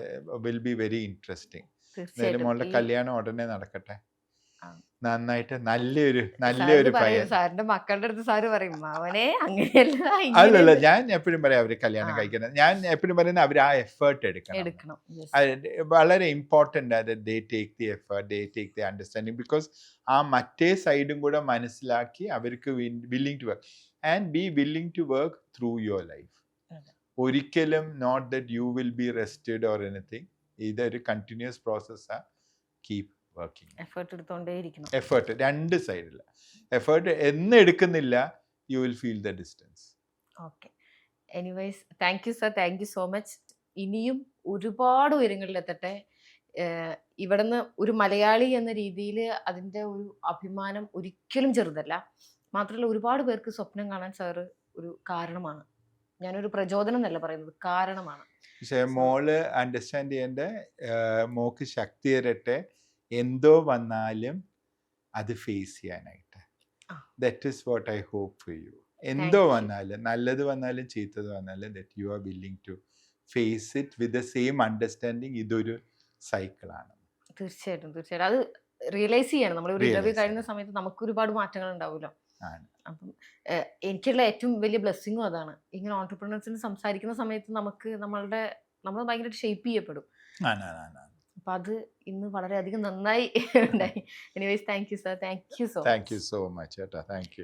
വിൽ ബി വെരി ഇൻട്രസ്റ്റിംഗ്. എന്തായാലും തീർച്ചയായിട്ടും മോളുടെ ഈ കല്യാണം ഉടനെ നടക്കട്ടെ. ആ, നന്നായിട്ട് സാറ് നല്ലൊരു പറയും പയ്യൻ. സാറിന്റെ മക്കളുടെ അടുത്ത് സാറ് പറയും അവനെ അങ്ങനെയല്ല അല്ലല്ല, ഇങ്ങനെയല്ല ഞാൻ എപ്പോഴും പറയാം അവർ ആ കല്യാണം കഴിക്കണം. ഞാൻ എപ്പോഴും പറയുന്നത് അവർ ആ എഫേർട്ട് എടുക്കണം. എടുക്കണം യെസ് അത് വളരെ ഇമ്പോർട്ടൻ്റ് അത്. They take the effort, they take the understanding. Because ആ മറ്റേ സൈഡും കൂടെ മനസ്സിലാക്കി അവർക്ക് willing to work and be willing to work through your life. ഒരിക്കലും not that you will be rested or anything. ഇതൊരു കണ്ടിന്യൂസ് പ്രോസസ്സാണ്. Keep working. എഫേർട്ട് എടുത്തോണ്ടേ ഇരിക്കണം. എഫേർട്ട് രണ്ട് സൈഡിൽ. എഫേർട്ട് എന്ന് എടുക്കുന്നില്ല, you will feel the distance. Okay anyways thank you sir, thank you so much. ഇനിയും ഒരുപാട് ഉയരങ്ങളിലെത്തട്ടെ. ഇവിടുന്ന് ഒരു മലയാളി എന്ന രീതിയിൽ അതിൻ്റെ ഒരു അഭിമാനം ഒരിക്കലും ചെറുതല്ല. മാത്രമല്ല ഒരുപാട് പേർക്ക് സ്വപ്നം കാണാൻ സാറ് ഒരു കാരണമാണ്. ഞാനൊരു പ്രചോദനം എന്നല്ല പറയുന്നത്, കാരണമാണ്. പക്ഷേ സോ മോള് അണ്ടർസ്റ്റാൻഡ് ചെയ്യേണ്ട, മോക്ക് ശക്തി തരട്ടെ. എന്തോ വന്നാലും അത് ഫേസ് ചെയ്യാനായിട്ട്. ആ that is what I hope for you. എന്തോ താങ്ക് യു. വന്നാലും, നല്ലത് വന്നാലും ചീത്തത് വന്നാലും, that you are willing to face it with the same understanding. ഇതൊരു സൈക്കിളാണ്. തീർച്ചയായിട്ടും തീർച്ചയായിട്ടും അത് റിയലൈസ് ചെയ്യണം. നമ്മൾ ഒരു ഇന്റർവ്യൂ റിയലൈസ് കഴിയുന്ന ചെയ്യണം. സമയത്ത് നമുക്ക് ഒരുപാട് മാറ്റങ്ങൾ ഉണ്ടാവുമല്ലോ. ആണ്. അപ്പം എനിക്കുള്ള ഏറ്റവും വലിയ ബ്ലെസ്സിങ്ങും അതാണ്. ഇങ്ങനെ ഓൺടർപ്രണേഴ്സിന് സംസാരിക്കുന്ന സമയത്ത് നമ്മൾ ഭയങ്കരമായിട്ട് ഷേപ്പ് ചെയ്യപ്പെടും. ആണ്, ആണ്, ആണ്. അപ്പം അത് ഇന്ന് വളരെയധികം നന്നായി ഉണ്ടായി. Anyways thank you sir, thank you so thank much. U so much. ചേട്ടാ, താങ്ക് യു.